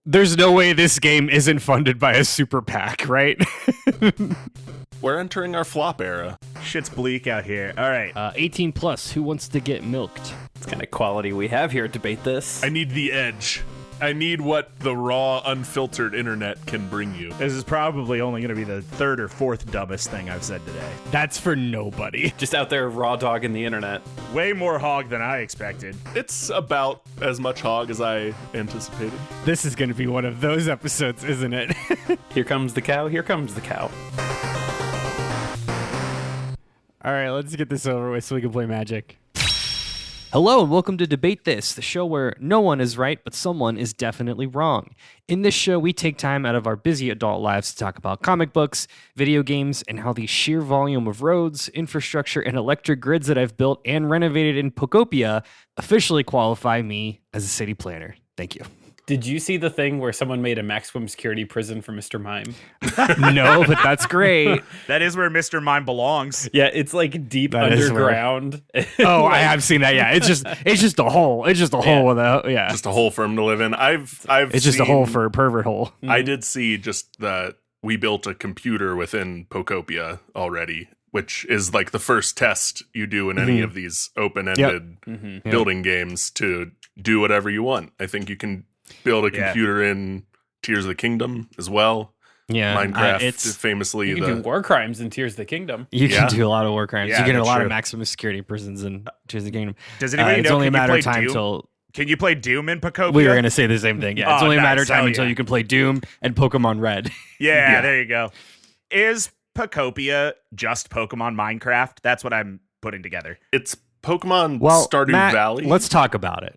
There's no way this game isn't funded by a super PAC, right? We're entering our flop era. Shit's bleak out here. All right. 18 plus, who wants to get milked? It's kind of quality we have here. Debate this. I need the edge. I need what the raw, unfiltered internet can bring you. This is probably only going to be the third or fourth dumbest thing I've said today. That's for nobody. Just out there raw dogging the internet. Way more hog than I expected. It's about as much hog as I anticipated. This is going to be one of those episodes, isn't it? Here comes the cow. Here comes the cow. All right, let's get this over with so we can play Magic. Hello and welcome to Debate This, the show where no one is right, but someone is definitely wrong. In this show, we take time out of our busy adult lives to talk about comic books, video games, and how the sheer volume of roads, infrastructure, and electric grids that I've built and renovated in Pokopia officially qualify me as a city planner. Thank you. Did you see the thing where someone made a maximum security prison for Mr. Mime? No, but that's great. That is where Mr. Mime belongs. Yeah, it's like deep That is underground. Oh, I have seen that. Yeah, it's just a hole. It's just a hole with a Just a hole for him to live in. It's just a hole for a pervert hole. I did see just that we built a computer within Pokopia already, which is like the first test you do in any of these open-ended building games to do whatever you want. I think you can build a computer in Tears of the Kingdom as well. Yeah, Minecraft it's famously You can do war crimes in Tears of the Kingdom. You can do a lot of war crimes. Yeah, you get a that's lot true. of maximum security prisons in Tears of the Kingdom. Does anybody it's know? only a Can you matter of play time Doom? till Can you play Doom in Pokopia? we were going to say the same thing. Yeah, it's Oh, only a matter nice. of time Hell until yeah. you can play Doom and Pokemon Red. Yeah, there you go. Is Pokopia just Pokemon Minecraft? That's what I'm putting together. It's Pokemon Well, Stardew Matt, Valley. let's talk about it.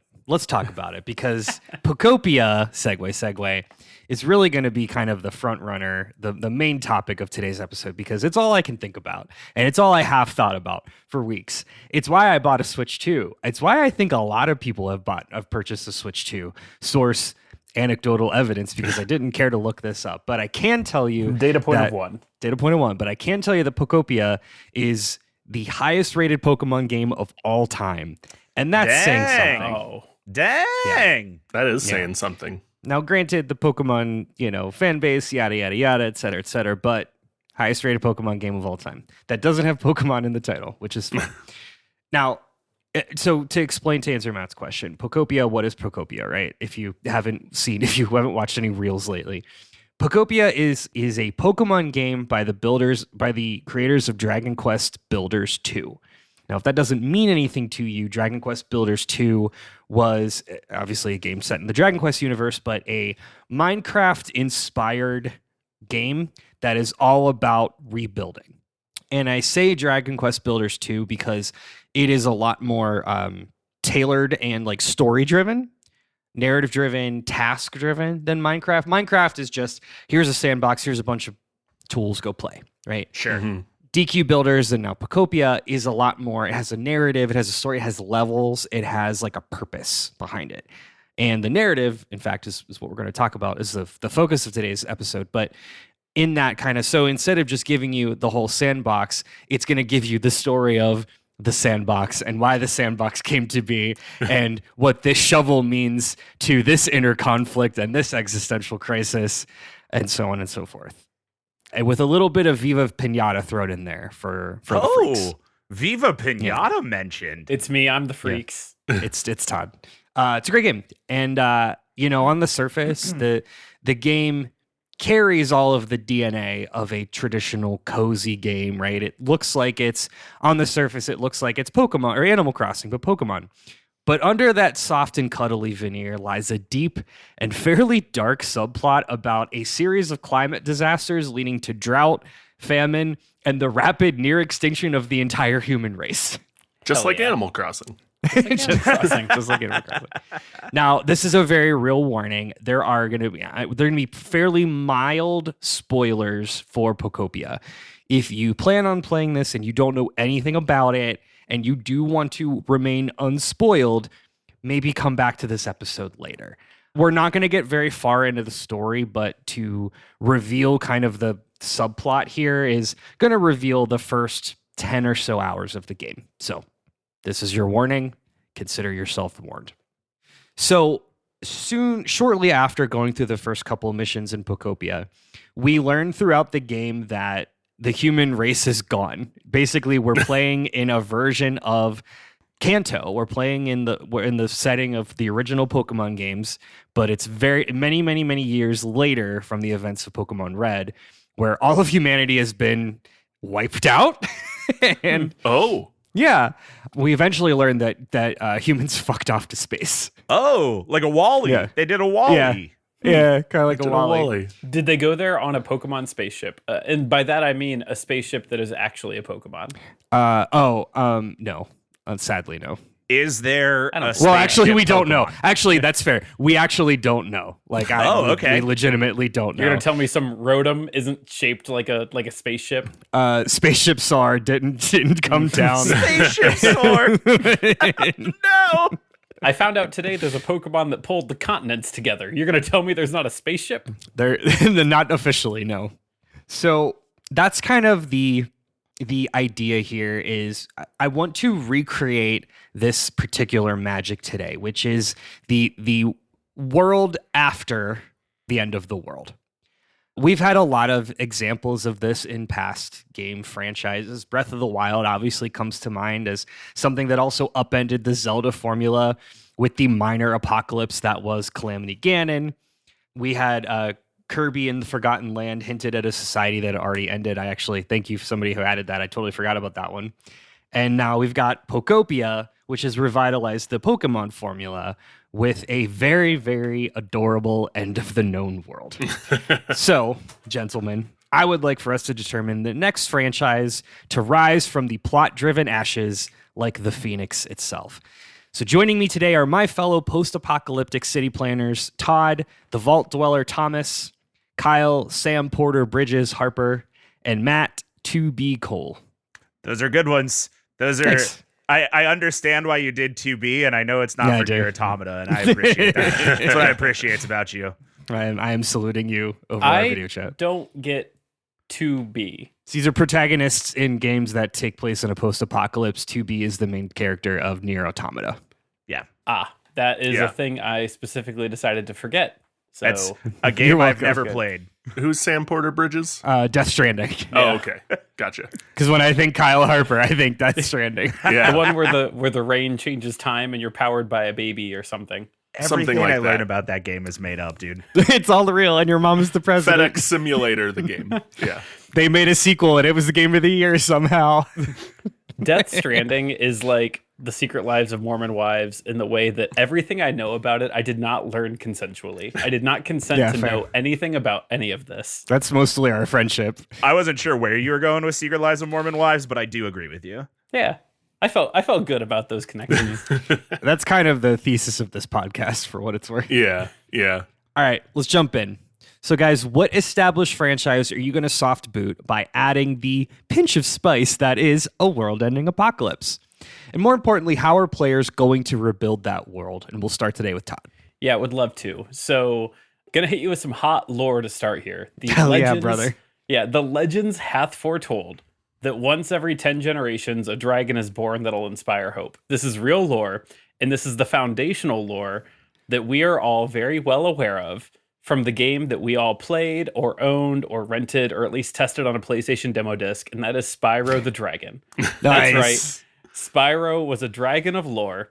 Because Pokopia, segue, is really going to be kind of the front runner, the main topic of today's episode, because it's all I can think about, and it's all I have thought about for weeks. It's why I bought a Switch 2. It's why I think a lot of people have purchased a Switch 2. Source anecdotal evidence, because I didn't care to look this up, but I can tell you Data point that- of one. Data point of one, but I can tell you that Pokopia is the highest rated Pokemon game of all time. And that's saying Dang. something. Oh. Dang. That is saying something. Now, granted, the Pokemon, fan base, yada, yada, yada, et cetera, but highest rated Pokemon game of all time. That doesn't have Pokemon in the title, which is fine. Now, so to answer Matt's question, Pokopia, what is Pokopia, right? If you haven't watched any reels lately, Pokopia is a Pokemon game by the creators of Dragon Quest Builders 2. Now, if that doesn't mean anything to you, Dragon Quest Builders 2 was obviously a game set in the Dragon Quest universe, but a Minecraft-inspired game that is all about rebuilding. And I say Dragon Quest Builders 2 because it is a lot more tailored and like story-driven, narrative-driven, task-driven than Minecraft. Minecraft is just, here's a sandbox, here's a bunch of tools, go play, right? Sure. Mm-hmm. DQ Builders and now Pokopia is a lot more. It has a narrative, it has a story, it has levels, it has like a purpose behind it. And the narrative, in fact, is what we're going to talk about, is the focus of today's episode. But in that kind of, so instead of just giving you the whole sandbox, it's going to give you the story of the sandbox and why the sandbox came to be and what this shovel means to this inner conflict and this existential crisis and so on and so forth. And with a little bit of Viva Pinata thrown in there for the freaks. Viva Pinata mentioned. It's me. I'm the freaks. It's Todd. It's a great game. And, on the surface, the game carries all of the DNA of a traditional cozy game, right? It looks like on the surface, it looks like it's Pokemon or Animal Crossing, but Pokemon. But under that soft and cuddly veneer lies a deep and fairly dark subplot about a series of climate disasters leading to drought, famine, and the rapid near extinction of the entire human race. Just Hell like yeah. Animal Crossing. just like Animal Crossing. Now, this is a very real warning. There are going to be fairly mild spoilers for Pokopia. If you plan on playing this and you don't know anything about it, and you do want to remain unspoiled, maybe come back to this episode later. We're not going to get very far into the story, but to reveal kind of the subplot here is going to reveal the first 10 or so hours of the game. So this is your warning. Consider yourself warned. So shortly after going through the first couple of missions in Pokopia, we learn throughout the game that the human race is gone. Basically, we're playing in a version of Kanto. We're playing in the setting of the original Pokemon games, but it's very many years later from the events of Pokemon Red, where all of humanity has been wiped out. And yeah, we eventually learned that humans fucked off to space. Oh, like a Wall-E. Yeah. They did a Wall-E. Yeah, kind of like a Wall-E. Did they go there on a Pokemon spaceship? And by that I mean a spaceship that is actually a Pokemon. No. Sadly, no. Is there a Well, actually, we don't Pokemon? know. Actually, that's fair. We actually don't know. Like, okay. We legitimately don't know. You're gonna tell me some Rotom isn't shaped like a spaceship? Spaceship Sar didn't come down. Spaceship Sword. No. I found out today there's a Pokemon that pulled the continents together. You're gonna tell me there's not a spaceship? They're not officially, no. So that's kind of the idea here is I want to recreate this particular magic today, which is the world after the end of the world. We've had a lot of examples of this in past game franchises. Breath of the Wild obviously comes to mind as something that also upended the Zelda formula with the minor apocalypse that was Calamity Ganon. We had Kirby in the Forgotten Land hinted at a society that had already ended. I actually thank you for somebody who added that. I totally forgot about that one. And now we've got Pokopia, which has revitalized the Pokemon formula with a very, very adorable end of the known world. So, gentlemen, I would like for us to determine the next franchise to rise from the plot-driven ashes like the Phoenix itself. So joining me today are my fellow post-apocalyptic city planners, Todd, the Vault Dweller Thomas, Kyle, Sam Porter Bridges Harper, and Matt 2B Cole. Those are good ones. Those are. Thanks. I understand why you did 2B, and I know it's not for Nier Automata, and I appreciate that. That's what I appreciate about you. I am saluting you over our video chat. Don't get 2B. These are protagonists in games that take place in a post-apocalypse. 2B is the main character of Nier Automata. Yeah. That is a thing I specifically decided to forget. So that's a game I've never played. Who's Sam Porter Bridges? Death Stranding. Oh, okay. Gotcha. Because when I think Kyle Harper, I think Death Stranding. Yeah. The one where the rain changes time and you're powered by a baby or something. Everything like I learn that. about that game is made up, dude. It's all real, and your mom is the president. FedEx Simulator, the game. Yeah. They made a sequel, and it was the game of the year somehow. Death Stranding is like The Secret Lives of Mormon Wives in the way that everything I know about it, I did not learn consensually. I did not consent to know anything about any of this. That's mostly our friendship. I wasn't sure where you were going with Secret Lives of Mormon Wives, but I do agree with you. Yeah. I felt good about those connections. That's kind of the thesis of this podcast, for what it's worth. Yeah. Yeah. All right, let's jump in. So, guys, what established franchise are you going to soft boot by adding the pinch of spice that is a world-ending apocalypse? And more importantly, how are players going to rebuild that world? And we'll start today with Todd. Yeah, would love to. So, gonna hit you with some hot lore to start here. Hell yeah, brother. Yeah, the legends hath foretold that once every 10 generations, a dragon is born that'll inspire hope. This is real lore, and this is the foundational lore that we are all very well aware of from the game that we all played or owned or rented or at least tested on a PlayStation demo disc, and that is Spyro the Dragon. That's right. Spyro was a dragon of lore,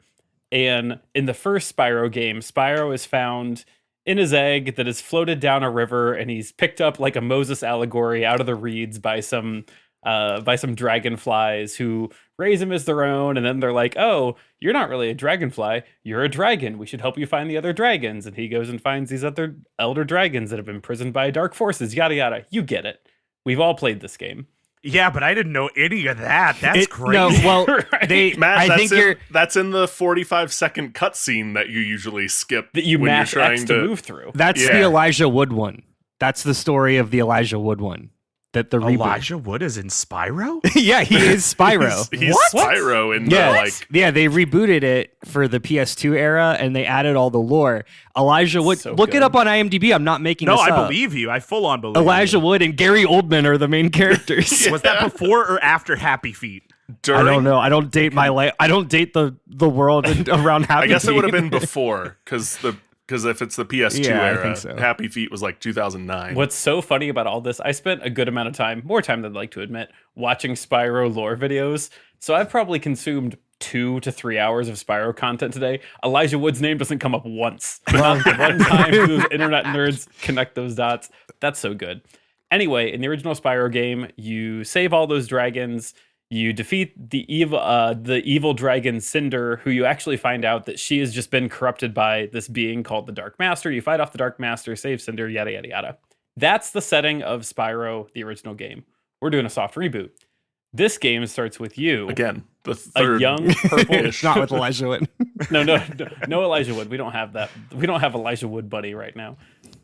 and in the first Spyro game, Spyro is found in his egg that is floated down a river, and he's picked up like a Moses allegory out of the reeds by some dragonflies who raise him as their own, and then they're like, oh, you're not really a dragonfly, you're a dragon, we should help you find the other dragons. And he goes and finds these other elder dragons that have been imprisoned by dark forces, yada yada. You get it. We've all played this game. Yeah, but I didn't know any of that. That's crazy. No, well, Matt, that's in the 45-second cutscene that you usually skip. That you when mash you're trying X to move through. That's the Elijah Wood one. That's the story of the Elijah Wood one. That the reboot. Elijah Wood is in Spyro? Yeah, he is Spyro. He's Spyro in the they rebooted it for the PS2 era and they added all the lore. Elijah Wood, look it up on IMDb. I'm not making this up. No, I believe you. I full on believe Elijah Wood and Gary Oldman are the main characters. Was that before or after Happy Feet? I don't know. I don't date my life. I don't date the world around Happy I guess Feet. it would have been before because because if it's the PS2 Yeah, I era, think so. Happy Feet was like 2009. What's so funny about all this, I spent a good amount of time, more time than I'd like to admit, watching Spyro lore videos. So I've probably consumed 2 to 3 hours of Spyro content today. Elijah Wood's name doesn't come up once. Not one time. Those internet nerds connect those dots. That's so good. Anyway, in the original Spyro game, you save all those dragons. You defeat the evil dragon Cinder, who you actually find out that she has just been corrupted by this being called the Dark Master. You fight off the Dark Master, save Cinder, yada, yada, yada. That's the setting of Spyro, the original game. We're doing a soft reboot. This game starts with you. Again, the third. A young purple... Not with Elijah Wood. No, Elijah Wood. We don't have that. We don't have Elijah Wood buddy right now.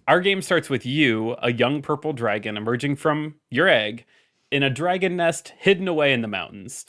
Our game starts with you, a young purple dragon emerging from your egg, in a dragon nest hidden away in the mountains.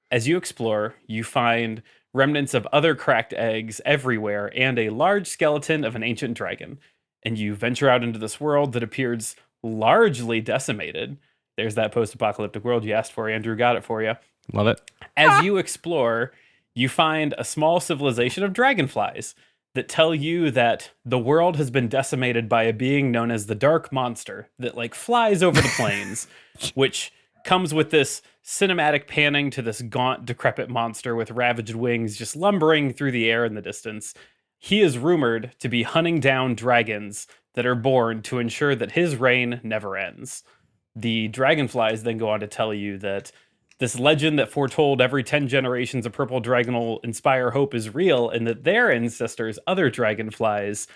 As you explore, you find remnants of other cracked eggs everywhere and a large skeleton of an ancient dragon. And you venture out into this world that appears largely decimated. There's that post-apocalyptic world you asked for, Andrew. Got it for you. Love it. As you explore, you find a small civilization of dragonflies that tell you that the world has been decimated by a being known as the Dark Monster that like flies over the plains, which comes with this cinematic panning to this gaunt, decrepit monster with ravaged wings just lumbering through the air in the distance. He is rumored to be hunting down dragons that are born to ensure that his reign never ends. The dragonflies then go on to tell you that this legend that foretold every 10 generations a purple dragon will inspire hope is real, and that their ancestors, other dragonflies,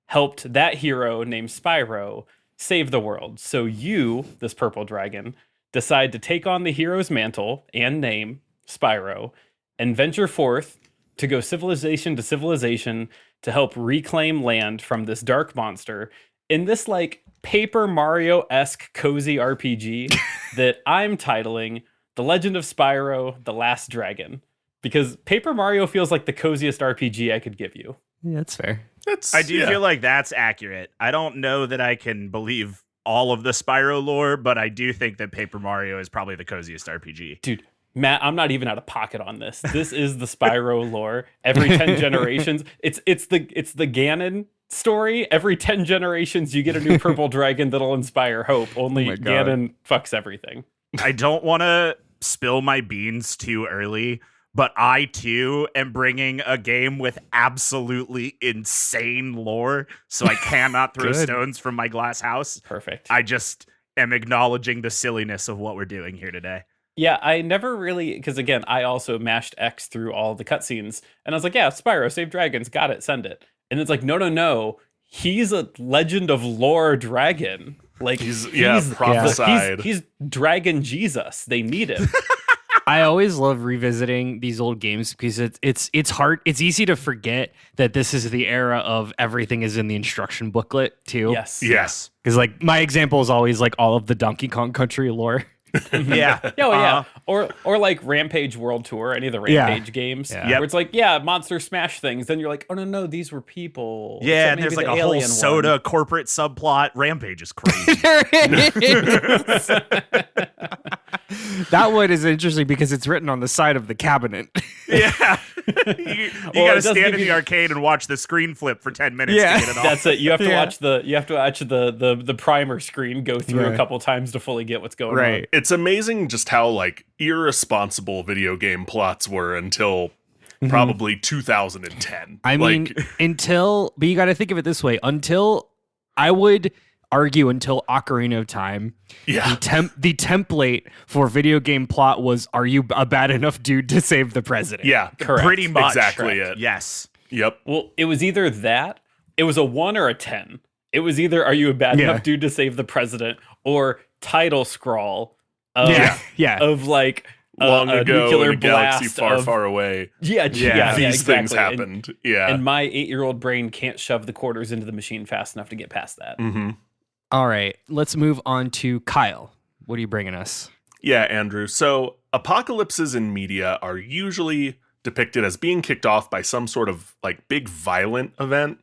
helped that hero named Spyro save the world. So you, this purple dragon, decide to take on the hero's mantle and name, Spyro, and venture forth to go civilization to civilization to help reclaim land from this dark monster in this like Paper Mario-esque cozy RPG that I'm titling The Legend of Spyro, The Last Dragon, because Paper Mario feels like the coziest RPG I could give you. Yeah, that's fair. I do feel like that's accurate. I don't know that I can believe all of the Spyro lore, but I do think that Paper Mario is probably the coziest RPG. Dude, Matt, I'm not even out of pocket on this. This is the Spyro lore. Every 10 generations, it's the Ganon story. Every 10 generations, you get a new purple dragon that'll inspire hope. Only Ganon fucks everything. I don't want to spill my beans too early, but I too am bringing a game with absolutely insane lore, so I cannot throw stones from my glass house. Perfect. I just am acknowledging the silliness of what we're doing here today. Yeah, I never really, because again, I also mashed X through all the cutscenes, and I was like, yeah, Spyro, save dragons, got it, send it. And it's like, no, he's a Legend of Lore dragon. Like he's prophesied. He's Dragon Jesus. They need him. I always love revisiting these old games because it's hard. It's easy to forget that this is the era of everything is in the instruction booklet too. Yes. Because like my example is always like all of the Donkey Kong Country lore. Yeah. Yeah. Or like Rampage World Tour, any of the Rampage games. Yeah. Where it's like, monster smash things. Then you're like, oh no, these were people. Yeah, So and there's maybe like the a whole alien soda one. corporate subplot. Rampage is crazy. That one is interesting because it's written on the side of the cabinet. Yeah. you gotta stand in the arcade and watch the screen flip for 10 minutes to get it all. That's it. You have to watch the primer screen go through a couple times to fully get what's going on. It's amazing just how like irresponsible video game plots were until probably 2010. I mean, but you got to think of it this way. I would argue until Ocarina of Time, the template for video game plot was, are you a bad enough dude to save the president? Yeah, Correct. Pretty much. Exactly it. Yes. Yep. Well, it was either that, it was a 1 or a 10. It was either, are you a bad enough dude to save the president, or title scroll of like long a ago nuclear in a galaxy blast far, of, far away. These things exactly. happened. And my 8-year-old brain can't shove the quarters into the machine fast enough to get past that. Mm-hmm. All right, let's move on to Kyle. What are you bringing us? Yeah, Andrew. So apocalypses in media are usually depicted as being kicked off by some sort of like big violent event,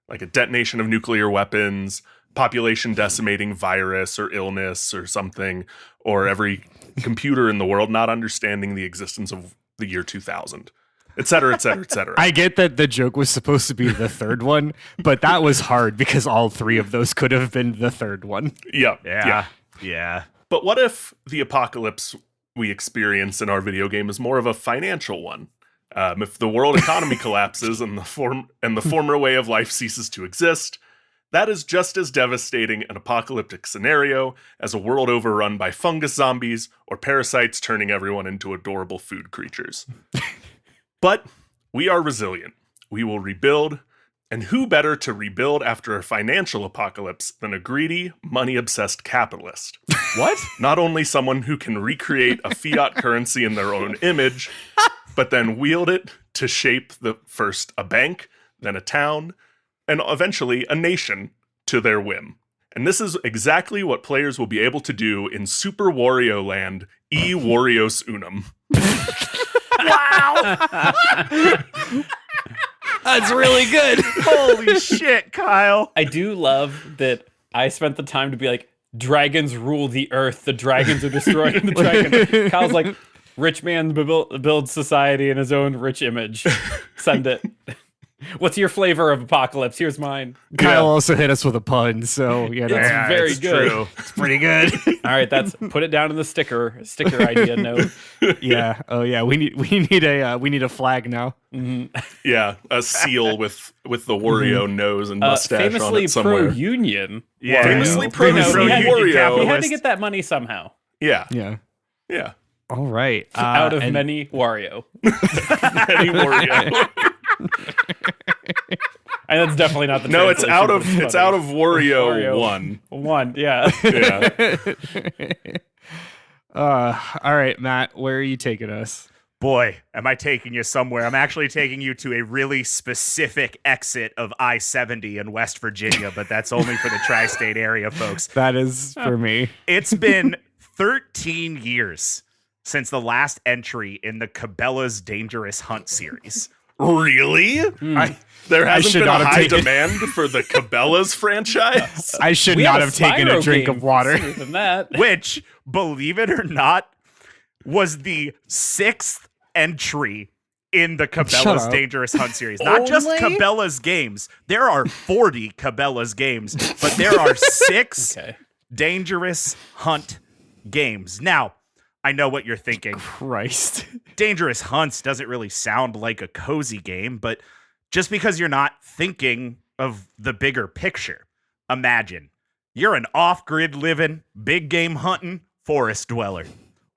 like a detonation of nuclear weapons, population decimating virus or illness or something, or every computer in the world not understanding the existence of the year 2000. et cetera, et cetera, et cetera. I get that the joke was supposed to be the third one, but that was hard because all three of those could have been the third one. Yeah. But what if the apocalypse we experience in our video game is more of a financial one? If the world economy collapses and the former way of life ceases to exist, that is just as devastating an apocalyptic scenario as a world overrun by fungus zombies or parasites turning everyone into adorable food creatures. But we are resilient. We will rebuild. And who better to rebuild after a financial apocalypse than a greedy, money-obsessed capitalist? What? Not only someone who can recreate a fiat currency in their own image, but then wield it to shape first a bank, then a town, and eventually a nation to their whim. And this is exactly what players will be able to do in Super Wario Land Wario's Unum. Wow! That's really good. Holy shit, Kyle. I do love that I spent the time to be like, dragons rule the earth. The dragons are destroying the dragon. Kyle's like, rich man builds society in his own rich image. Send it. What's your flavor of apocalypse? Here's mine. Kyle also hit us with a pun, so It's very good. True. it's pretty good. All right, put it down in the sticker idea note. Yeah. Oh yeah. We need a flag now. Yeah, a seal with the Wario nose and mustache on Famously it somewhere. pro-union. Yeah. Famously Wario. pro-union Wario. He had to get that money somehow. Yeah, Yeah. yeah. All right. Out of and- many Wario. Any Wario. And that's definitely not the No, it's translation, out of but funny. it's out of Wario 1. One, yeah. Yeah. all right, Matt, where are you taking us? Boy, am I taking you somewhere. I'm actually taking you to a really specific exit of I-70 in West Virginia, but that's only for the tri-state area, folks. That is for me. It's been 13 years since the last entry in the Cabela's Dangerous Hunt series. Really? There hasn't should been not a have high taken- demand for the Cabela's franchise? I should We not had a have taken a Spyro drink game of water. sooner than that. Which, believe it or not, was the 6th entry in the Shut Cabela's up. Dangerous Hunt series. Not just Only? Cabela's games. There are 40 Cabela's games, but there are 6 Okay. Dangerous Hunt games. Now, I know what you're thinking. Christ. Dangerous Hunts doesn't really sound like a cozy game, but just because you're not thinking of the bigger picture, imagine you're an off-grid living, big game hunting forest dweller.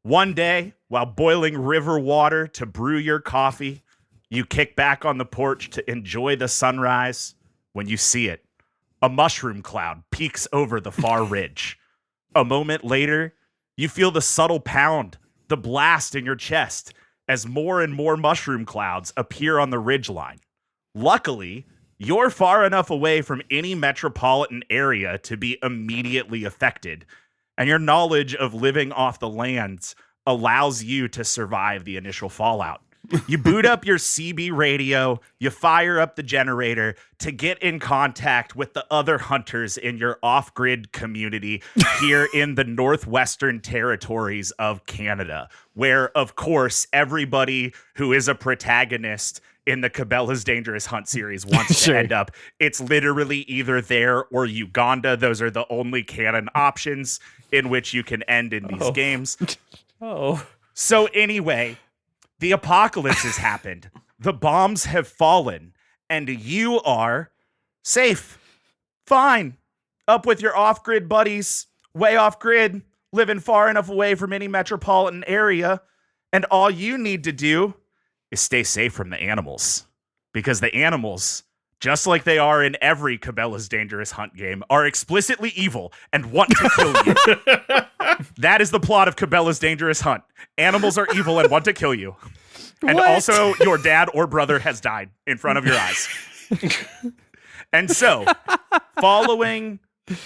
One day, while boiling river water to brew your coffee, you kick back on the porch to enjoy the sunrise. When you see it, a mushroom cloud peeks over the far ridge. A moment later, you feel the subtle pound, the blast in your chest as more and more mushroom clouds appear on the ridgeline. Luckily, you're far enough away from any metropolitan area to be immediately affected, and your knowledge of living off the lands allows you to survive the initial fallout. You boot up your CB radio, you fire up the generator to get in contact with the other hunters in your off-grid community here in the Northwestern Territories of Canada, where, of course, everybody who is a protagonist in the Cabela's Dangerous Hunt series wants Sure. to end up. It's literally either there or Uganda. Those are the only canon options in which you can end in these games. Oh. So anyway, the apocalypse has happened. The bombs have fallen, and you are safe. Fine. Up with your off-grid buddies, way off-grid, living far enough away from any metropolitan area, and all you need to do is stay safe from the animals. Because the animals, just like they are in every Cabela's Dangerous Hunt game, are explicitly evil and want to kill you. That is the plot of Cabela's Dangerous Hunt. Animals are evil and want to kill you. And What? also, your dad or brother has died in front of your eyes. And so, following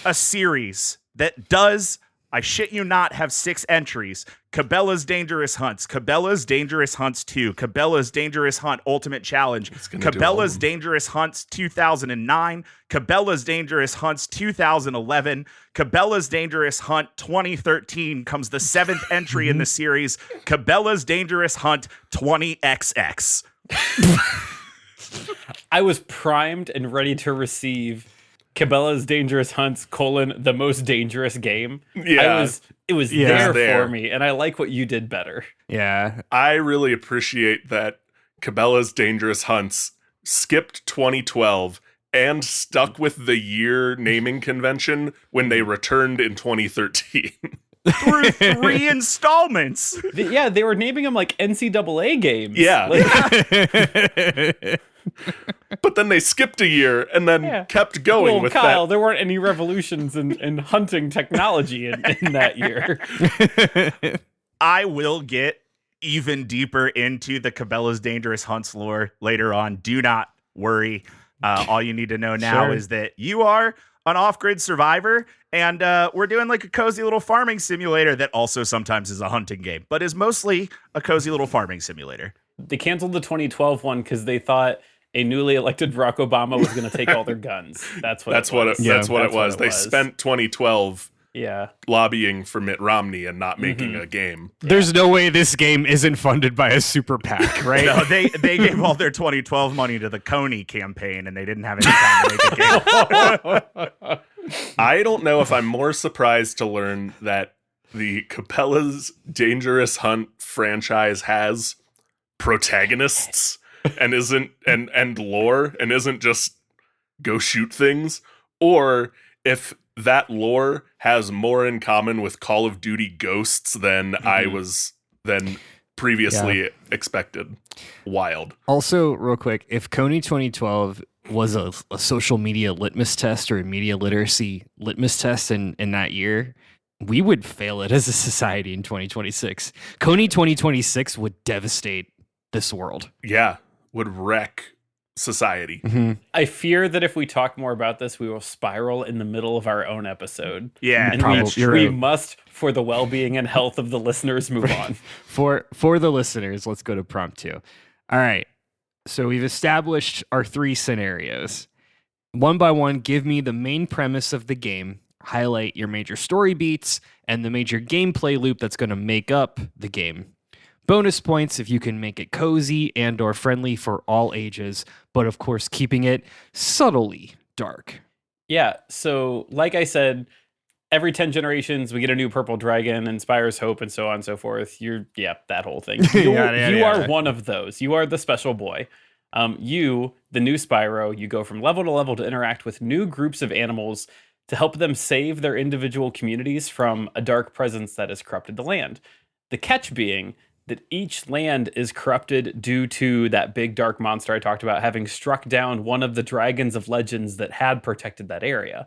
a series that does, I shit you not, have 6 entries: Cabela's Dangerous Hunts, Cabela's Dangerous Hunts 2, Cabela's Dangerous Hunt Ultimate Challenge, gonna do all of Cabela's them. Dangerous Hunts 2009, Cabela's Dangerous Hunts 2011, Cabela's Dangerous Hunt 2013 comes the 7th entry in the series, Cabela's Dangerous Hunt 20XX. I was primed and ready to receive Cabela's Dangerous Hunts, the most dangerous game. Yeah. It was Yeah. there for me, and I like what you did better. Yeah. I really appreciate that Cabela's Dangerous Hunts skipped 2012 and stuck with the year naming convention when they returned in 2013. Through 3 installments. They were naming them like NCAA games. Yeah. Like, But then they skipped a year and then kept going well, with Kyle, that. there weren't any revolutions in hunting technology in that year. I will get even deeper into the Cabela's Dangerous Hunts lore later on. Do not worry. All you need to know now is that you are an off-grid survivor, and we're doing like a cozy little farming simulator that also sometimes is a hunting game, but is mostly a cozy little farming simulator. They canceled the 2012 one because they thought a newly elected Barack Obama was going to take all their guns. That's what it was. They spent 2012 Yeah. lobbying for Mitt Romney and not making a game. There's no way this game isn't funded by a super PAC, right? No, they gave all their 2012 money to the Coney campaign, and they didn't have any time to make a game. I don't know if I'm more surprised to learn that the Cabela's Dangerous Hunt franchise has protagonists and isn't and lore and isn't just go shoot things, or if that lore has more in common with Call of Duty Ghosts than than previously expected. Wild. Also, real quick, if Coney 2012 was a social media litmus test or a media literacy litmus test in that year, we would fail it as a society in 2026. Coney 2026 would devastate this world. Yeah, would wreck society. I fear that if we talk more about this, we will spiral in the middle of our own episode. Yeah, And Probably- we must, for the well-being and health of the listeners, move on. For the listeners, let's go to prompt 2. All right. So we've established our 3 scenarios. One by one, give me the main premise of the game, highlight your major story beats, and the major gameplay loop that's going to make up the game. Bonus points if you can make it cozy and or friendly for all ages, but of course keeping it subtly dark. Yeah, so like I said, every 10 generations we get a new purple dragon and Spyro's Hope and so on and so forth. That whole thing. You are one of those. You are the special boy. You, the new Spyro, you go from level to level to interact with new groups of animals to help them save their individual communities from a dark presence that has corrupted the land. The catch being that each land is corrupted due to that big dark monster I talked about having struck down one of the dragons of legends that had protected that area.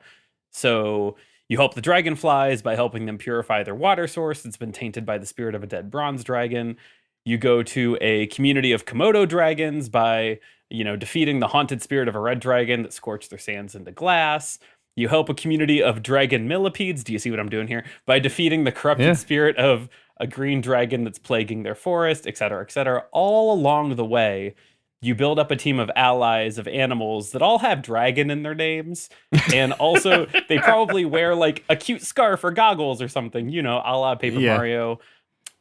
So you help the dragonflies by helping them purify their water source that's been tainted by the spirit of a dead bronze dragon. You go to a community of Komodo dragons by, defeating the haunted spirit of a red dragon that scorched their sands into glass. You help a community of dragon millipedes. Do you see what I'm doing here? By defeating the corrupted spirit of a green dragon that's plaguing their forest, et cetera, et cetera. All along the way, you build up a team of allies of animals that all have dragon in their names. And also, they probably wear like a cute scarf or goggles or something, a la Paper Mario.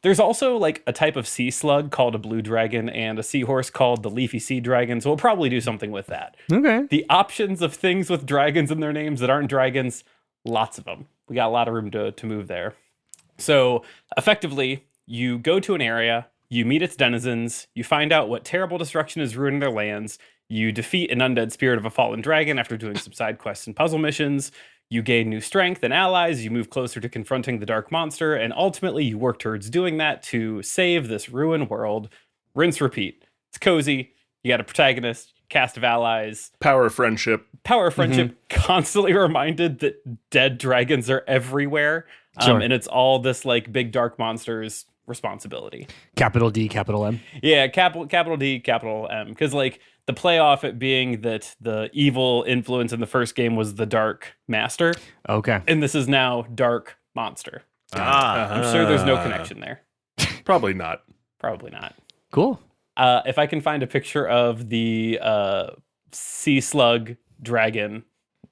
There's also like a type of sea slug called a blue dragon and a seahorse called the leafy sea dragon. So we'll probably do something with that. Okay. The options of things with dragons in their names that aren't dragons, lots of them. We got a lot of room to move there. So effectively, you go to an area, you meet its denizens, you find out what terrible destruction is ruining their lands, you defeat an undead spirit of a fallen dragon after doing some side quests and puzzle missions, you gain new strength and allies, you move closer to confronting the dark monster, and ultimately you work towards doing that to save this ruined world. Rinse, repeat. It's cozy, you got a protagonist, cast of allies. Power of friendship. Constantly reminded that dead dragons are everywhere. And it's all this like big dark monster's responsibility. Capital D, capital M. Yeah, capital D, capital M. Because like the playoff it being that the evil influence in the first game was the Dark Master. Okay. And this is now Dark Monster. I'm sure there's no connection there. Probably not. Probably not. Cool. If I can find a picture of the sea slug dragon,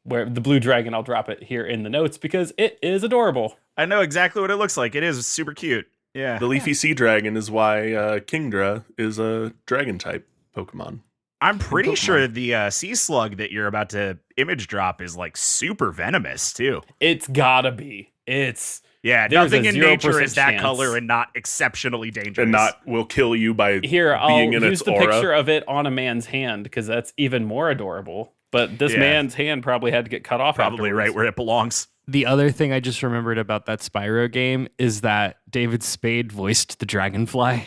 where the blue dragon, I'll drop it here in the notes because it is adorable. I know exactly what it looks like. It is super cute. Yeah. The leafy sea dragon is why Kingdra is a dragon type. Pokemon. I'm pretty sure the sea slug that you're about to image drop is like super venomous too. It's gotta be. It's Yeah, There's nothing a in nature 0% is that chance. color and not exceptionally dangerous. And not will kill you by here. I'll being in use its the aura. picture of it on a man's hand because that's even more adorable. But this Yeah. man's hand probably had to get cut off. probably afterwards. right where it belongs. The other thing I just remembered about that Spyro game is that David Spade voiced the dragonfly.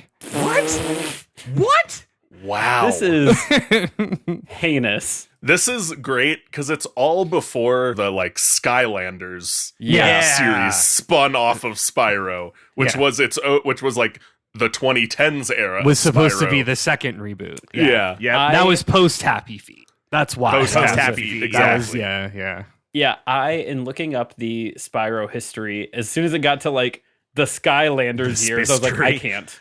What? Wow. This is heinous. This is great because it's all before the like Skylanders Yeah. series spun off of Spyro, which Yeah. was which was like the 2010s era. Was of supposed to Spyro. be the second reboot. Yeah. Yeah. That was post Happy Feet. That's why. Post That was Happy it. Feet, That was- exactly. yeah. Yeah, in looking up the Spyro history, as soon as it got to like the Skylanders years, I was like, I can't.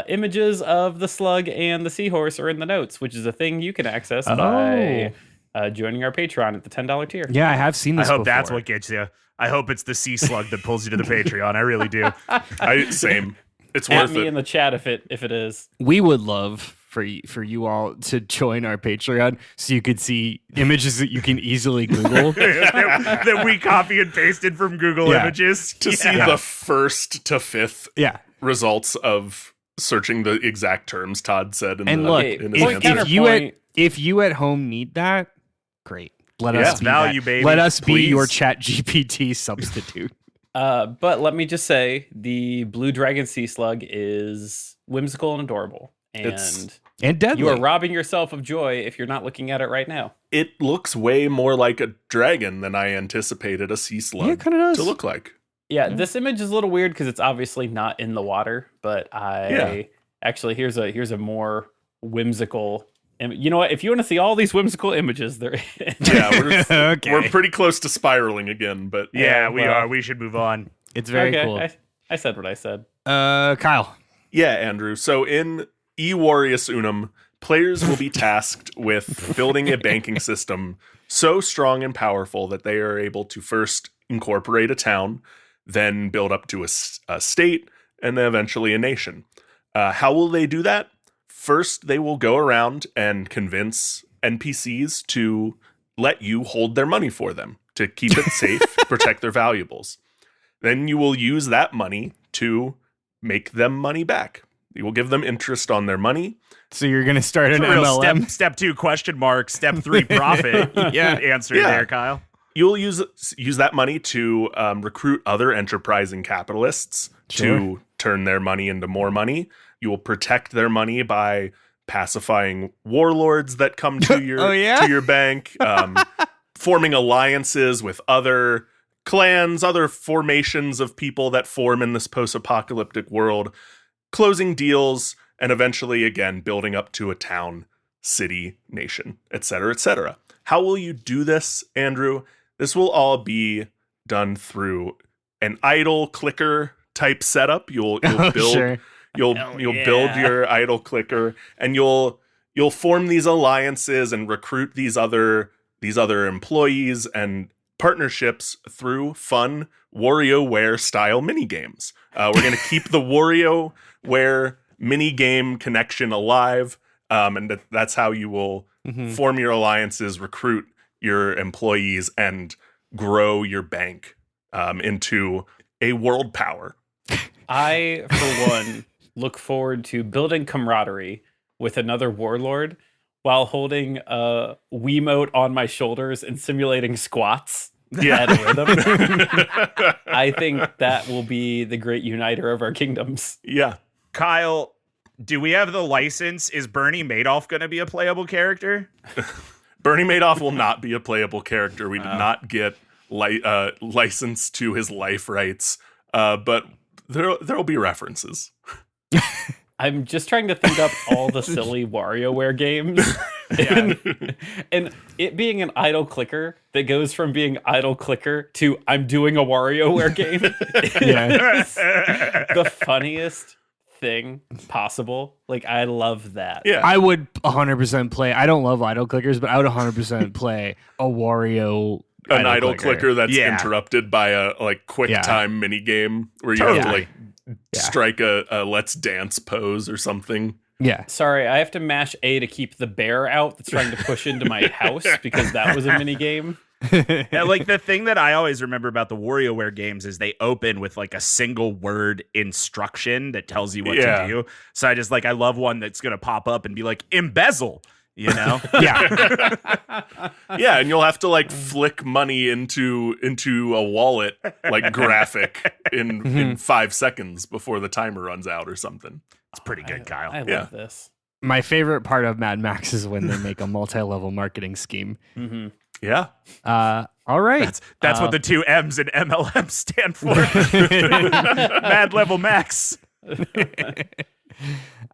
Images of the slug and the seahorse are in the notes, which is a thing you can access by joining our Patreon at the $10 tier. Yeah, I have seen I this hope before. that's what gets you. I hope it's the sea slug that pulls you to the Patreon. I really do. Same. It's At worth me it. in the chat if it is. We would love for you all to join our Patreon so you could see images that you can easily Google. that we copy and pasted from Google Yeah. Images. To see the first to fifth Yeah. results of searching the exact terms Todd said in, And the, look, in his point answer. counterpoint. if you at home need that, great. Let Yeah. us be Value, that. baby. Let us be Please. your Chat GPT substitute. But let me just say, the blue dragon sea slug is whimsical and adorable. And And deadly. you are robbing yourself of joy if you're not looking at it right now. It looks way more like a dragon than I anticipated a sea slug Yeah, it kind of does. to look like. Yeah, this image is a little weird because it's obviously not in the water, but actually here's a more whimsical. You know what? If you want to see all these whimsical images, they're Yeah, Okay. we're pretty close to spiraling again, but Yeah, we well. are. We should move on. It's very okay. cool. I said what I said. Kyle. yeah, Andrew. So in E-Warrius Unum, players will be tasked with building a banking system so strong and powerful that they are able to first incorporate a town, then build up to a state, and then eventually a nation. How will they do that? First, they will go around and convince NPCs to let you hold their money for them, to keep it safe, protect their valuables. Then you will use that money to make them money back. You will give them interest on their money. So you're going to start an It's a real MLM? step 2 question mark, step 3 profit. Yeah. Answer Yeah. there, Kyle. You'll use that money to recruit other enterprising capitalists to turn their money into more money. You will protect their money by pacifying warlords that come to your to your bank, forming alliances with other clans, other formations of people that form in this post-apocalyptic world, closing deals, and eventually, again, building up to a town, city, nation, etc., etc. How will you do this, Andrew? This will all be done through an idle clicker type setup. You'll build you'll build your idle clicker, and you'll form these alliances and recruit these other employees and partnerships through fun WarioWare style mini games. We're going to keep the WarioWare mini game connection alive, and that's how you will form your alliances, recruit your employees, and grow your bank into a world power. I, for one, look forward to building camaraderie with another warlord while holding a Wiimote on my shoulders and simulating squats at a rhythm. I think that will be the great uniter of our kingdoms. Yeah. Kyle, do we have the license? Is Bernie Madoff going to be a playable character? Bernie Madoff will not be a playable character. We did not get license to his life rights, but there'll be references. I'm just trying to think up all the silly WarioWare games. And it being an idle clicker that goes from being idle clicker to I'm doing a WarioWare game is the funniest thing possible. Like, I love that. Yeah. I would 100% play. I don't love idle clickers, but I would 100% play a Wario. An idle clicker that's Yeah. interrupted by a quick Yeah. time mini game where you Totally. have to strike a let's dance pose or something. Yeah. Sorry, I have to mash A to keep the bear out that's trying to push into my house because that was a mini game. Yeah, like the thing that I always remember about the WarioWare games is they open with like a single word instruction that tells you what to do. So I love one that's going to pop up and be like, embezzle, you know? Yeah. Yeah, and you'll have to like flick money into a wallet like graphic in 5 seconds before the timer runs out or something. It's pretty good, Kyle. I love this. My favorite part of Mad Max is when they make a multi-level marketing scheme. Mm-hmm. Yeah. All right. That's what the two M's in MLM stand for. Mad Level Max.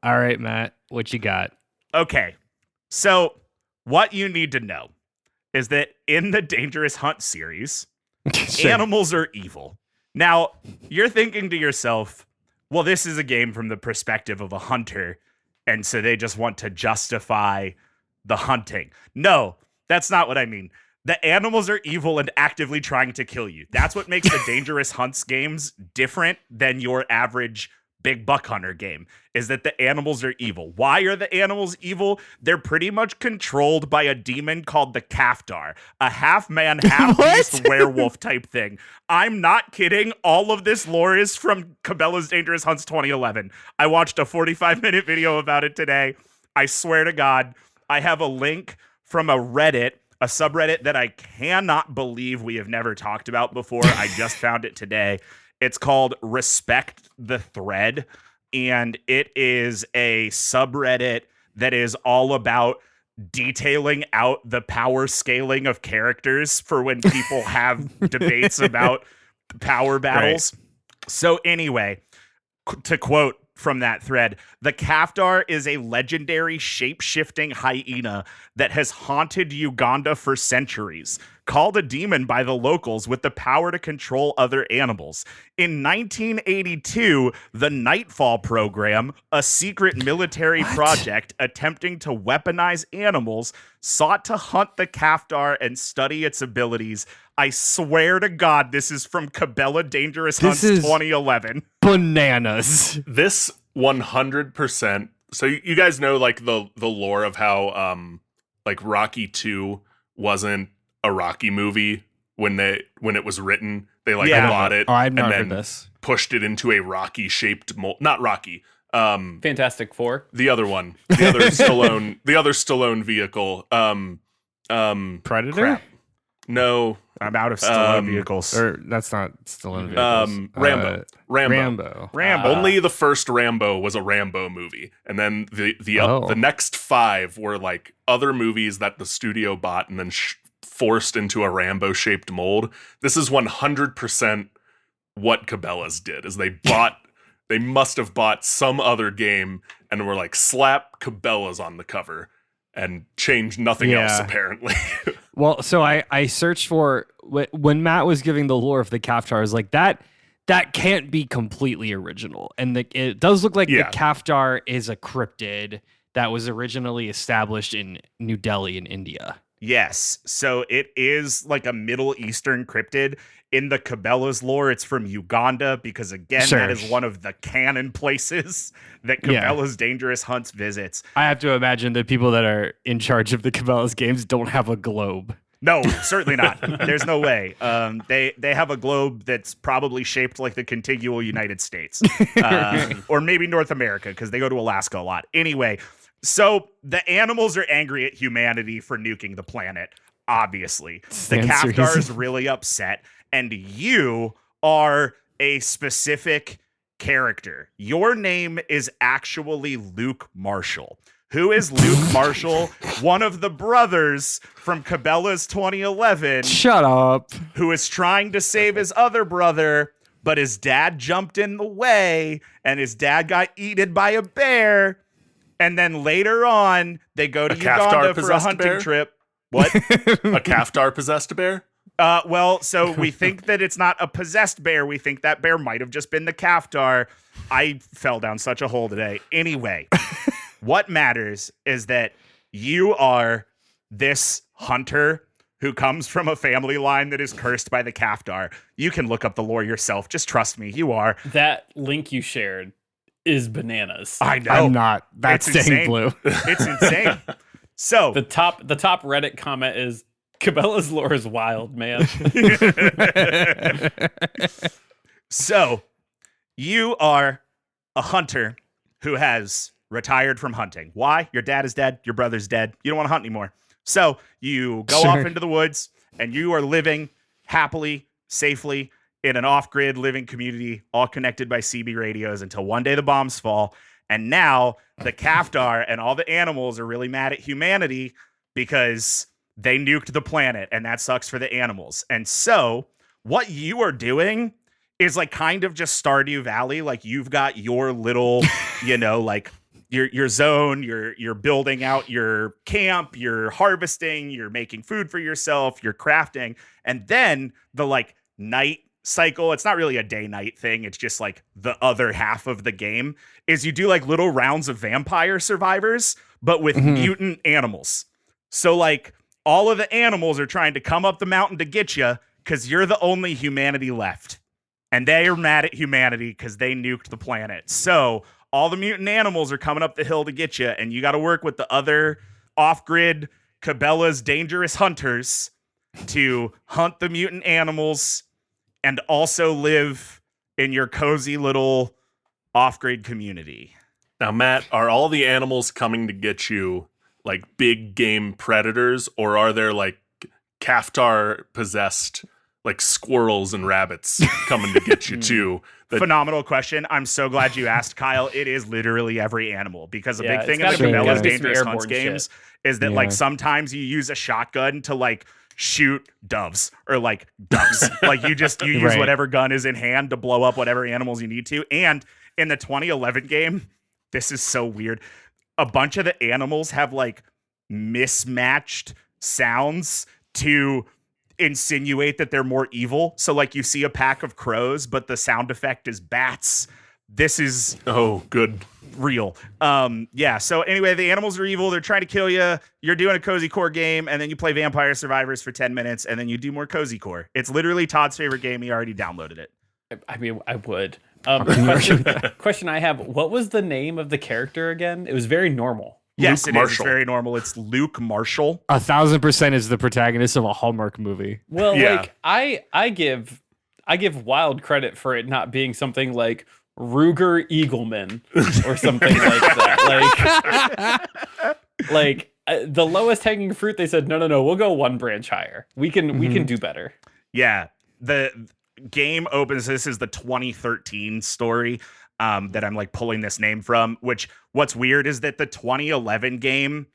All right, Matt, what you got? Okay. So what you need to know is that in the Dangerous Hunt series, animals are evil. Now, you're thinking to yourself, well, this is a game from the perspective of a hunter, and so they just want to justify the hunting. No, that's not what I mean. The animals are evil and actively trying to kill you. That's what makes the Dangerous Hunts games different than your average big buck hunter game, is that the animals are evil. Why are the animals evil? They're pretty much controlled by a demon called the Kaftar, a half-man, half-beast werewolf type thing. I'm not kidding. All of this lore is from Cabela's Dangerous Hunts 2011. I watched a 45-minute video about it today. I swear to God, I have a link from a subreddit that I cannot believe we have never talked about before. I just found it today. It's called Respect the Thread, and it is a subreddit that is all about detailing out the power scaling of characters for when people have debates about power battles. Right. So anyway, to quote from that thread, the Kaftar is a legendary shape-shifting hyena that has haunted Uganda for centuries, called a demon by the locals with the power to control other animals. In 1982, the Nightfall program, a secret military project attempting to weaponize animals, sought to hunt the Kaftar and study its abilities. I swear to God, this is from Cabela Dangerous Hunts 2011. Bananas. This 100%. So you guys know like the lore of how like Rocky 2 wasn't a Rocky movie when it was written. They like bought it I've and not then heard this. pushed it into a Rocky shaped mold. Not Rocky. Fantastic Four. The other one. The other Stallone vehicle. Predator? Crap. No. I'm out of Stallone vehicles. Or that's not Stallone vehicles. Rambo. Only the first Rambo was a Rambo movie, and then the next 5 were like other movies that the studio bought and then forced into a Rambo shaped mold. This is 100% what Cabela's did. Is they must have bought some other game and were like, slap Cabela's on the cover and change nothing else apparently. Well, so I searched for when Matt was giving the lore of the Kaftar, I was like, that can't be completely original. And it does look like the Kaftar is a cryptid that was originally established in New Delhi in India. Yes. So it is like a Middle Eastern cryptid. In the Cabela's lore, it's from Uganda because, again, that is one of the canon places that Cabela's Dangerous Hunts visits. I have to imagine the people that are in charge of the Cabela's games don't have a globe. No, certainly not. There's no way. They have a globe that's probably shaped like the contiguous United States. Or maybe North America because they go to Alaska a lot. Anyway, so the animals are angry at humanity for nuking the planet, obviously. The Kaftar is really upset. And you are a specific character. Your name is actually Luke Marshall. Who is Luke Marshall? One of the brothers from Cabela's 2011. Shut up. Who is trying to save his other brother, but his dad jumped in the way, and his dad got eaten by a bear. And then later on, they go to Uganda for a hunting trip. What? A Kaftar possessed a bear? Well, so we think that it's not a possessed bear. We think that bear might have just been the Kaftar. I fell down such a hole today. Anyway, what matters is that you are this hunter who comes from a family line that is cursed by the Kaftar. You can look up the lore yourself. Just trust me, you are. That link you shared is bananas. I know. I'm not. That's It's staying insane. blue. It's insane. So The top Reddit comment is Cabela's lore is wild, man. So you are a hunter who has retired from hunting. Why? Your dad is dead. Your brother's dead. You don't want to hunt anymore. So you go off into the woods and you are living happily, safely in an off-grid living community, all connected by CB radios until one day the bombs fall. And now the Kaftar and all the animals are really mad at humanity because they nuked the planet, and that sucks for the animals. And so what you are doing is like kind of just Stardew Valley. Like you've got your little, like your zone, you're building out your camp, you're harvesting, you're making food for yourself, you're crafting. And then the like night cycle, it's not really a day-night thing, it's just like the other half of the game is you do like little rounds of vampire survivors, but with mutant animals. So like all of the animals are trying to come up the mountain to get you because you're the only humanity left. And they are mad at humanity because they nuked the planet. So all the mutant animals are coming up the hill to get you, and you got to work with the other off-grid Cabela's dangerous hunters to hunt the mutant animals and also live in your cozy little off-grid community. Now, Matt, are all the animals coming to get you like big game predators, or are there like Kaftar possessed like squirrels and rabbits coming to get you too? Phenomenal question. I'm so glad you asked, Kyle. It is literally every animal, because a big thing in the gotta be Cabela's some Dangerous airborne Hunts games shit. is that like sometimes you use a shotgun to like shoot doves or like ducks. Like you use Right. whatever gun is in hand to blow up whatever animals you need to. And in the 2011 game, this is so weird. A bunch of the animals have like mismatched sounds to insinuate that they're more evil. So like you see a pack of crows, but the sound effect is bats. This is good. real. Yeah. So anyway, the animals are evil. They're trying to kill you. You're doing a cozy core game, and then you play Vampire Survivors for 10 minutes, and then you do more cozy core. It's literally Todd's favorite game. He already downloaded it. I mean, I would. Question I have: what was the name of the character again? It was very normal. Yes, Luke it is. It's Marshall. very normal. It's Luke Marshall. 1,000% is the protagonist of a Hallmark movie. Well, Yeah. like I give wild credit for it not being something like Ruger Eagleman or something like that. Like the lowest hanging fruit, they said, no, we'll go one branch higher. We can do better. Yeah. The game opens. This is the 2013 story that I'm like pulling this name from, which what's weird is that the 2011 game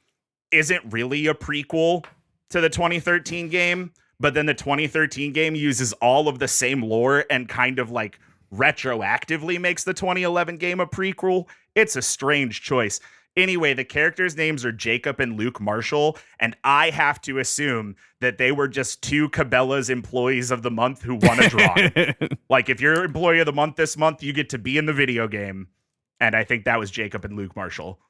isn't really a prequel to the 2013 game, but then the 2013 game uses all of the same lore and kind of like retroactively makes the 2011 game a prequel. It's a strange choice. Anyway, the characters' names are Jacob and Luke Marshall, and I have to assume that they were just two Cabela's employees of the month who won a drawing. Like, if you're employee of the month this month, you get to be in the video game. And I think that was Jacob and Luke Marshall.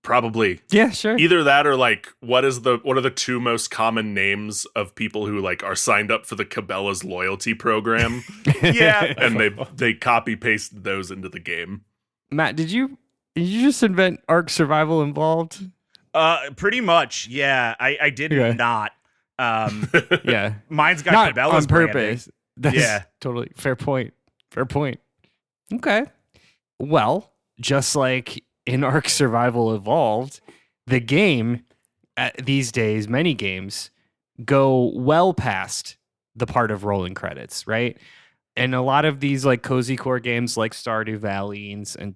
Probably. Yeah, sure. Either that or like what are the two most common names of people who like are signed up for the Cabela's loyalty program? Yeah. And they copy pasted those into the game. Matt, did you just invent Ark Survival Involved? Pretty much. Yeah. I did Okay. not. Yeah. Mine's got Not Cabela's on purpose. That's Yeah. totally fair point. Fair point. Okay. Well, just like in Ark Survival Evolved, the game these days, many games go well past the part of rolling credits, right? And a lot of these like cozy core games like Stardew Valley and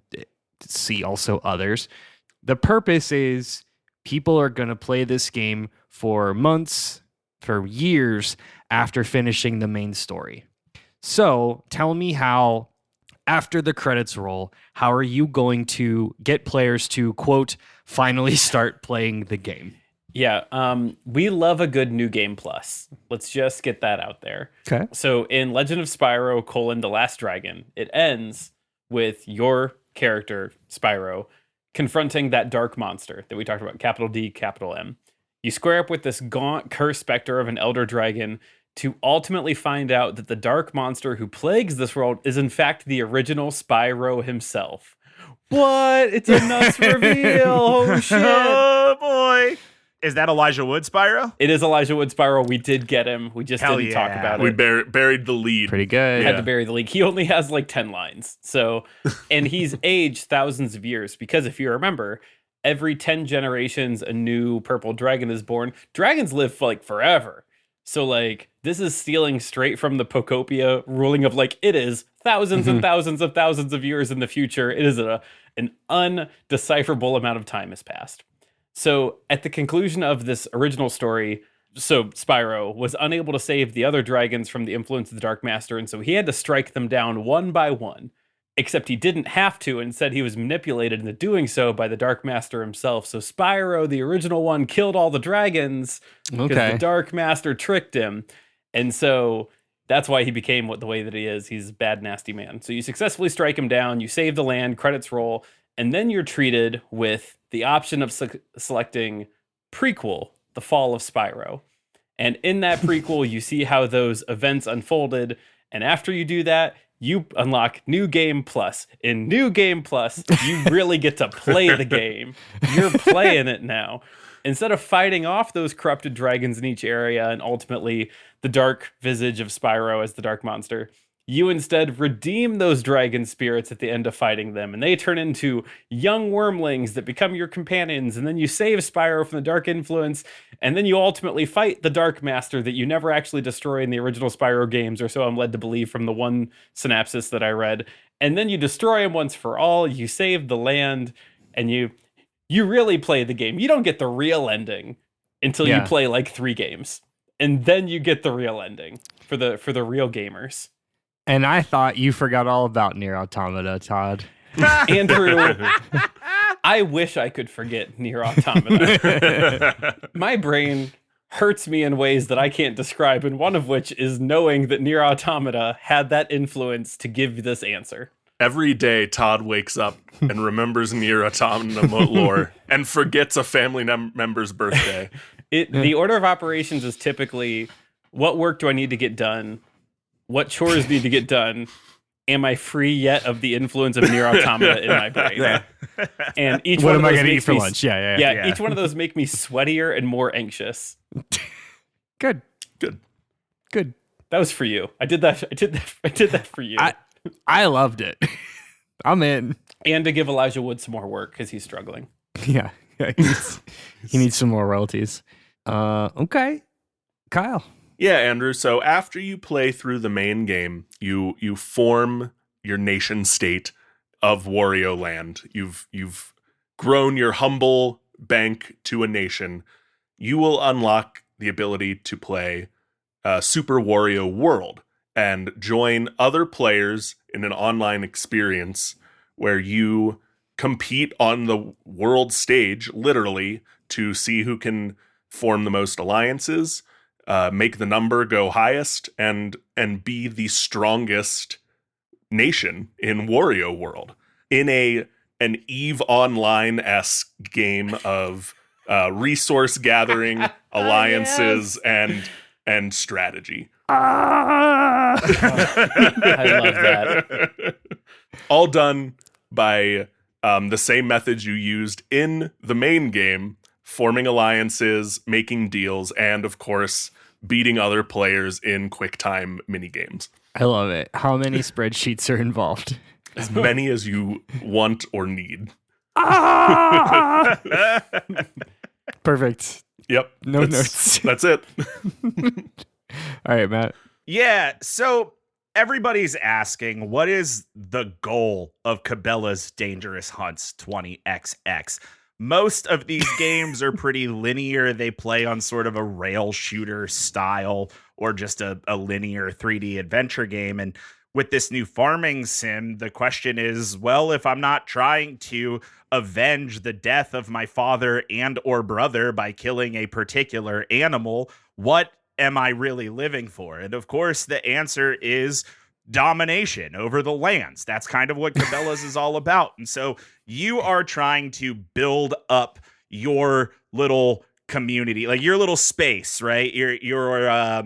see also others, the purpose is people are going to play this game for months, for years after finishing the main story. So tell me how, after the credits roll, how are you going to get players to, quote, finally start playing the game? Yeah, we love a good new game plus. Let's just get that out there. Okay. So in Legend of Spyro: The Last Dragon, it ends with your character, Spyro, confronting that dark monster that we talked about, capital D, capital M. You square up with this gaunt, cursed specter of an elder dragon to ultimately find out that the dark monster who plagues this world is in fact the original Spyro himself. What? It's a nuts reveal. Oh, shit. Oh, boy. Is that Elijah Wood, Spyro? It is Elijah Wood Spyro. We did get him. We just didn't talk about it. We buried the lead. Pretty good. Had to bury the leak. He only has like 10 lines. So, and he's aged thousands of years because if you remember, every 10 generations, a new purple dragon is born. Dragons live for like forever. So like this is stealing straight from the Pokopia ruling of like it is thousands and thousands of years in the future. It is an undecipherable amount of time has passed. So at the conclusion of this original story, so Spyro was unable to save the other dragons from the influence of the Dark Master, and so he had to strike them down one by one. Except he didn't have to, instead he was manipulated into doing so by the Dark Master himself. So Spyro, the original one, killed all the dragons because the Dark Master tricked him. And so that's why he became the way that he is. He's a bad, nasty man. So you successfully strike him down, you save the land, credits roll, and then you're treated with the option of selecting prequel, The Fall of Spyro. And in that prequel, you see how those events unfolded. And after you do that, you unlock New Game Plus. In New Game Plus, you really get to play the game. You're playing it now. Instead of fighting off those corrupted dragons in each area and ultimately the dark visage of Spyro as the dark monster, you instead redeem those dragon spirits at the end of fighting them, and they turn into young wormlings that become your companions, and then you save Spyro from the dark influence, and then you ultimately fight the Dark Master that you never actually destroy in the original Spyro games, or so I'm led to believe from the one synopsis that I read. And then you destroy him once for all, you save the land, and you really play the game. You don't get the real ending until you play like 3 games, and then you get the real ending for the real gamers. And I thought you forgot all about Nier Automata, Todd. Andrew, I wish I could forget Nier Automata. My brain hurts me in ways that I can't describe, and one of which is knowing that Nier Automata had that influence to give this answer. Every day, Todd wakes up and remembers Nier Automata lore and forgets a family member's birthday. The order of operations is typically, what work do I need to get done? What chores need to get done? Am I free yet of the influence of Nier Automata in my brain? And each what one am of I those going to eat makes for me lunch? Yeah. Each one of those make me sweatier and more anxious. Good. That was for you. I did that for you. I loved it. I'm in. And to give Elijah Wood some more work because he's struggling. Yeah. He needs some more royalties. Okay. Kyle. Yeah, Andrew. So after you play through the main game, you form your nation state of Wario Land. You've grown your humble bank to a nation. You will unlock the ability to play Super Wario World and join other players in an online experience where you compete on the world stage, literally, to see who can form the most alliances, make the number go highest, and be the strongest nation in Wario World in an EVE Online-esque game of resource gathering, alliances, and strategy. I love that. All done by the same methods you used in the main game, forming alliances, making deals, and of course, beating other players in QuickTime minigames. I love it. How many spreadsheets are involved? As many as you want or need. Perfect. Yep. No notes. That's it. All right, Matt. Yeah, so everybody's asking, what is the goal of Cabela's Dangerous Hunts 20XX? Most of these games are pretty linear. They play on sort of a rail shooter style or just a linear 3D adventure game. And with this new farming sim, the question is, well, if I'm not trying to avenge the death of my father and or brother by killing a particular animal, what am I really living for? And of course, the answer is domination over the lands. That's kind of what Cabela's is all about. And so you are trying to build up your little community, like your little space, right? Your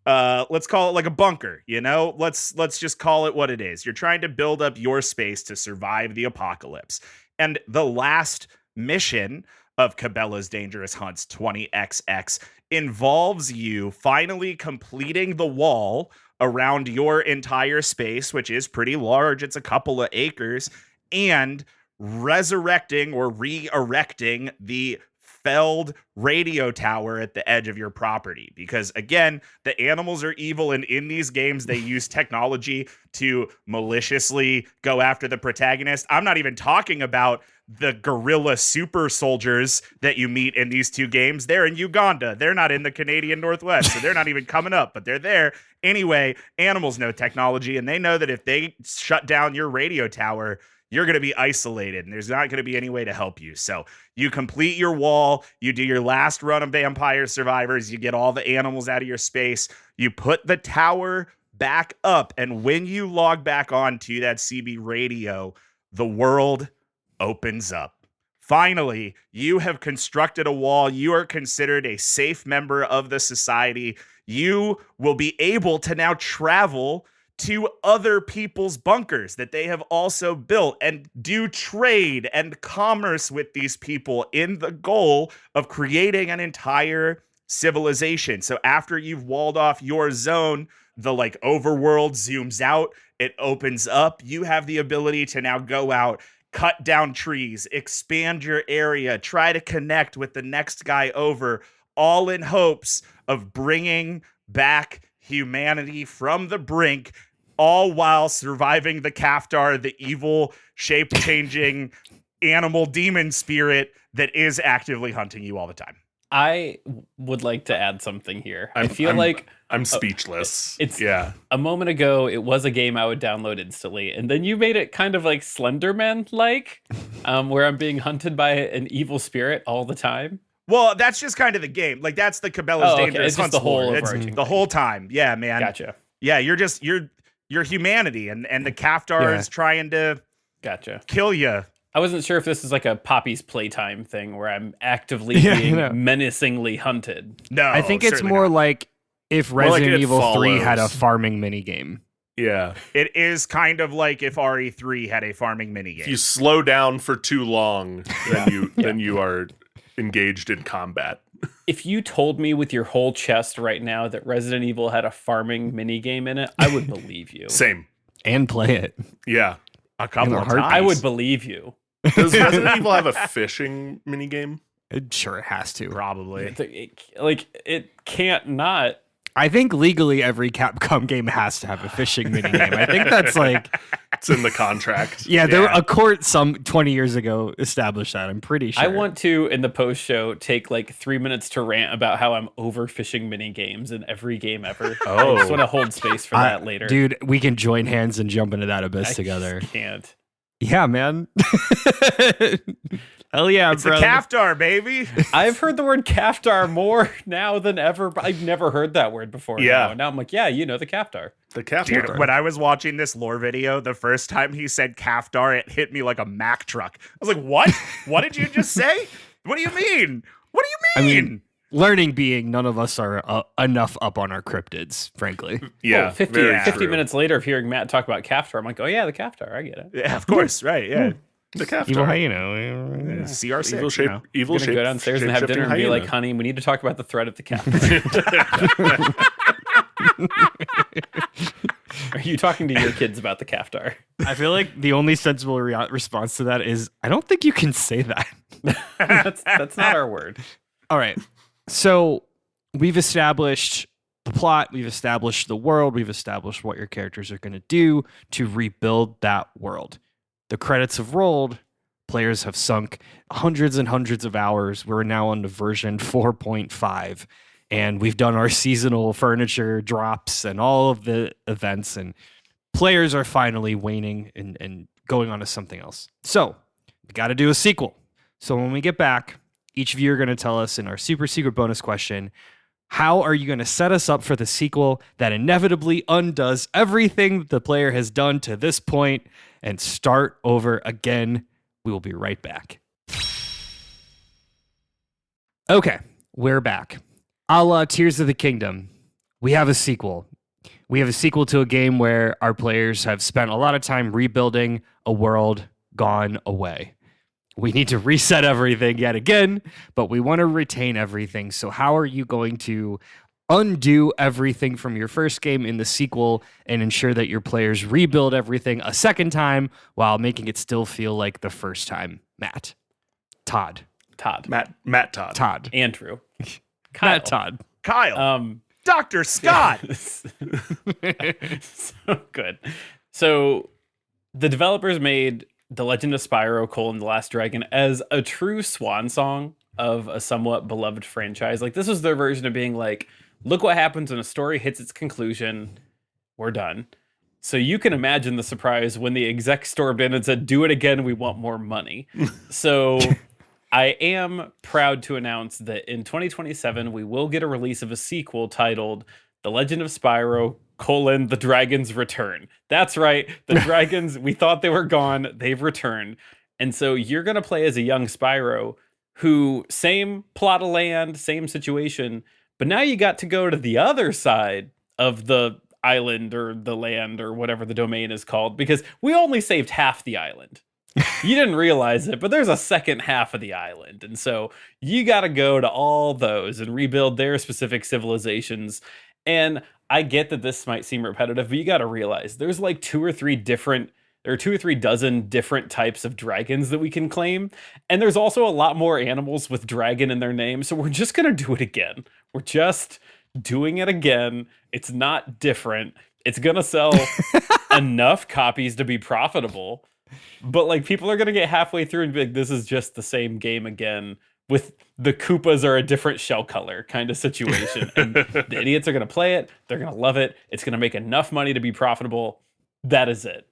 let's call it like a bunker, you know? Let's just call it what it is. You're trying to build up your space to survive the apocalypse. And the last mission of Cabela's Dangerous Hunts 20XX involves you finally completing the wall around your entire space, which is pretty large. It's a couple of acres, and resurrecting or re-erecting the felled radio tower at the edge of your property. Because again, the animals are evil, and in these games they use technology to maliciously go after the protagonist. I'm not even talking about the gorilla super soldiers that you meet in these two games. They're in Uganda. They're not in the Canadian Northwest, so they're not even coming up, but they're there. Anyway, animals know technology, and they know that if they shut down your radio tower, you're going to be isolated, and there's not going to be any way to help you. So you complete your wall, you do your last run of Vampire Survivors, you get all the animals out of your space, you put the tower back up, and when you log back on to that CB radio, the world opens up. Finally, you have constructed a wall. You are considered a safe member of the society. You will be able to now travel to other people's bunkers that they have also built and do trade and commerce with these people in the goal of creating an entire civilization. So after you've walled off your zone, the like overworld zooms out, it opens up. You have the ability to now go out, cut down trees, expand your area, try to connect with the next guy over, all in hopes of bringing back humanity from the brink, all while surviving the Kaftar, the evil, shape-changing animal demon spirit that is actively hunting you all the time. I would like to add something here. I feel like I'm speechless. It's yeah. A moment ago, it was a game I would download instantly, and then you made it kind of like Slenderman-like, where I'm being hunted by an evil spirit all the time. Well, that's just kind of the game. Like that's the Cabela's Dangerous It's just Hunts the whole lore. overarching the whole time. Yeah, man. Gotcha. Yeah, you're humanity, and the Kaftar is trying to kill you. I wasn't sure if this is like a Poppy's Playtime thing where I'm actively being menacingly hunted. No, I think it's more like if Resident Evil 3 had a farming minigame. Yeah. It is kind of like if RE3 had a farming minigame. If you slow down for too long, then you are engaged in combat. If you told me with your whole chest right now that Resident Evil had a farming minigame in it, I would believe you. Same. And play it. Yeah. A couple of heartbeat. times. I would believe you. Does Resident Evil have a fishing minigame? Sure, it has to. Probably. It can't not. I think legally every Capcom game has to have a fishing minigame. I think that's like... It's in the contract. Yeah, a court some 20 years ago established that. I'm pretty sure. I want to, in the post show, take like 3 minutes to rant about how I'm overfishing mini games in every game ever. I just want to hold space for that later. Dude, we can join hands and jump into that abyss together. Can't. Yeah, man. Hell yeah, it's brother. a Kaftar, baby. I've heard the word Kaftar more now than ever. But I've never heard that word before. Yeah. Now I'm like, yeah, the Kaftar. The Kaftar. Dude, when I was watching this lore video, the first time he said Kaftar, it hit me like a Mack truck. I was like, what? What did you just say? What do you mean? What do you mean? I mean, learning being none of us are enough up on our cryptids, frankly. Yeah. 50 minutes later of hearing Matt talk about Kaftar, I'm like, oh yeah, the Kaftar. I get it. Yeah, of course. Right. Yeah. The Kaftar. Evil, CR6. Evil shape. Evil shape. Go downstairs and have dinner and be like, honey, we need to talk about the threat of the Kaftar. Are you talking to your kids about the Kaftar? I feel like the only sensible response to that is, I don't think you can say that. that's not our word. All right. So we've established the plot, we've established the world, we've established what your characters are going to do to rebuild that world. The credits have rolled. Players have sunk hundreds and hundreds of hours. We're now on to version 4.5. And we've done our seasonal furniture drops and all of the events. And players are finally waning and going on to something else. So we got to do a sequel. So when we get back, each of you are going to tell us in our super secret bonus question, how are you going to set us up for the sequel that inevitably undoes everything that the player has done to this point and start over again? We will be right back. Okay, we're back. A la Tears of the Kingdom, we have a sequel. We have a sequel to a game where our players have spent a lot of time rebuilding a world gone away. We need to reset everything yet again, but we want to retain everything. So how are you going to undo everything from your first game in the sequel and ensure that your players rebuild everything a second time while making it still feel like the first time? Matt. Todd. Matt Todd. Todd. Andrew. Kyle. Matt Todd. Kyle. Dr. Scott. So good. So the developers made The Legend of Spyro: The Last Dragon as a true swan song of a somewhat beloved franchise. Like, this was their version of being like, look what happens when a story hits its conclusion. We're done. So you can imagine the surprise when the exec stormed in and said, do it again, we want more money. So I am proud to announce that in 2027, we will get a release of a sequel titled The Legend of Spyro: The Dragon's Return. That's right. The dragons, we thought they were gone. They've returned. And so you're going to play as a young Spyro who, same plot of land, same situation, but now you got to go to the other side of the island or the land or whatever the domain is called, because we only saved half the island. You didn't realize it, but there's a second half of the island. And so you got to go to all those and rebuild their specific civilizations. And I get that this might seem repetitive, but you got to realize there's like 2 or 3 dozen different types of dragons that we can claim. And there's also a lot more animals with dragon in their name. So we're just going to do it again. We're just doing it again. It's not different. It's going to sell enough copies to be profitable. But like, people are going to get halfway through and be like, this is just the same game again with the Koopas are a different shell color kind of situation. And the idiots are going to play it. They're going to love it. It's going to make enough money to be profitable. That is it.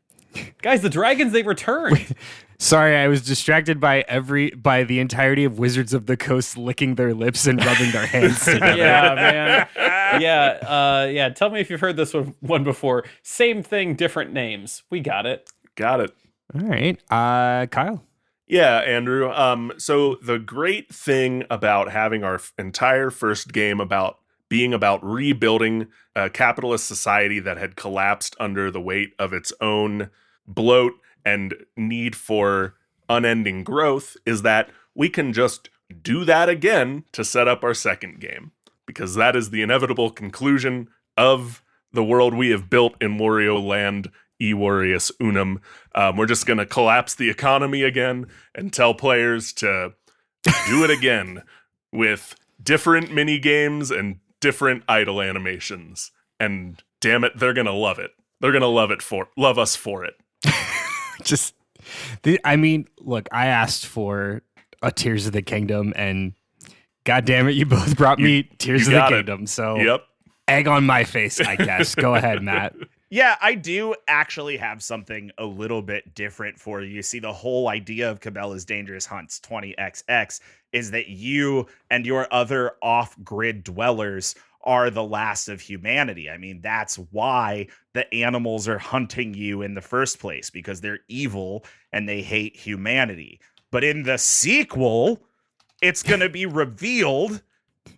Guys, the dragons, they returned. Sorry, I was distracted by the entirety of Wizards of the Coast licking their lips and rubbing their hands together. Yeah, man. Yeah. Tell me if you've heard this one before. Same thing, different names. We got it. Got it. All right. Kyle. Yeah, Andrew. So the great thing about having our entire first game being about rebuilding a capitalist society that had collapsed under the weight of its own bloat and need for unending growth is that we can just do that again to set up our second game, because that is the inevitable conclusion of the world we have built in Wario Land. Warrius Unum. We're just going to collapse the economy again and tell players to do it again with different mini games and different idle animations. And damn it, they're going to love it. They're going to love us for it. Look, I asked for a Tears of the Kingdom, and God damn it, you both brought me Tears of the Kingdom. So yep. Egg on my face, I guess. Go ahead, Matt. Yeah, I do actually have something a little bit different for you. See, the whole idea of Cabela's Dangerous Hunts 20XX is that you and your other off-grid dwellers are the last of humanity. I mean, that's why the animals are hunting you in the first place, because they're evil and they hate humanity. But in the sequel, it's going to be revealed.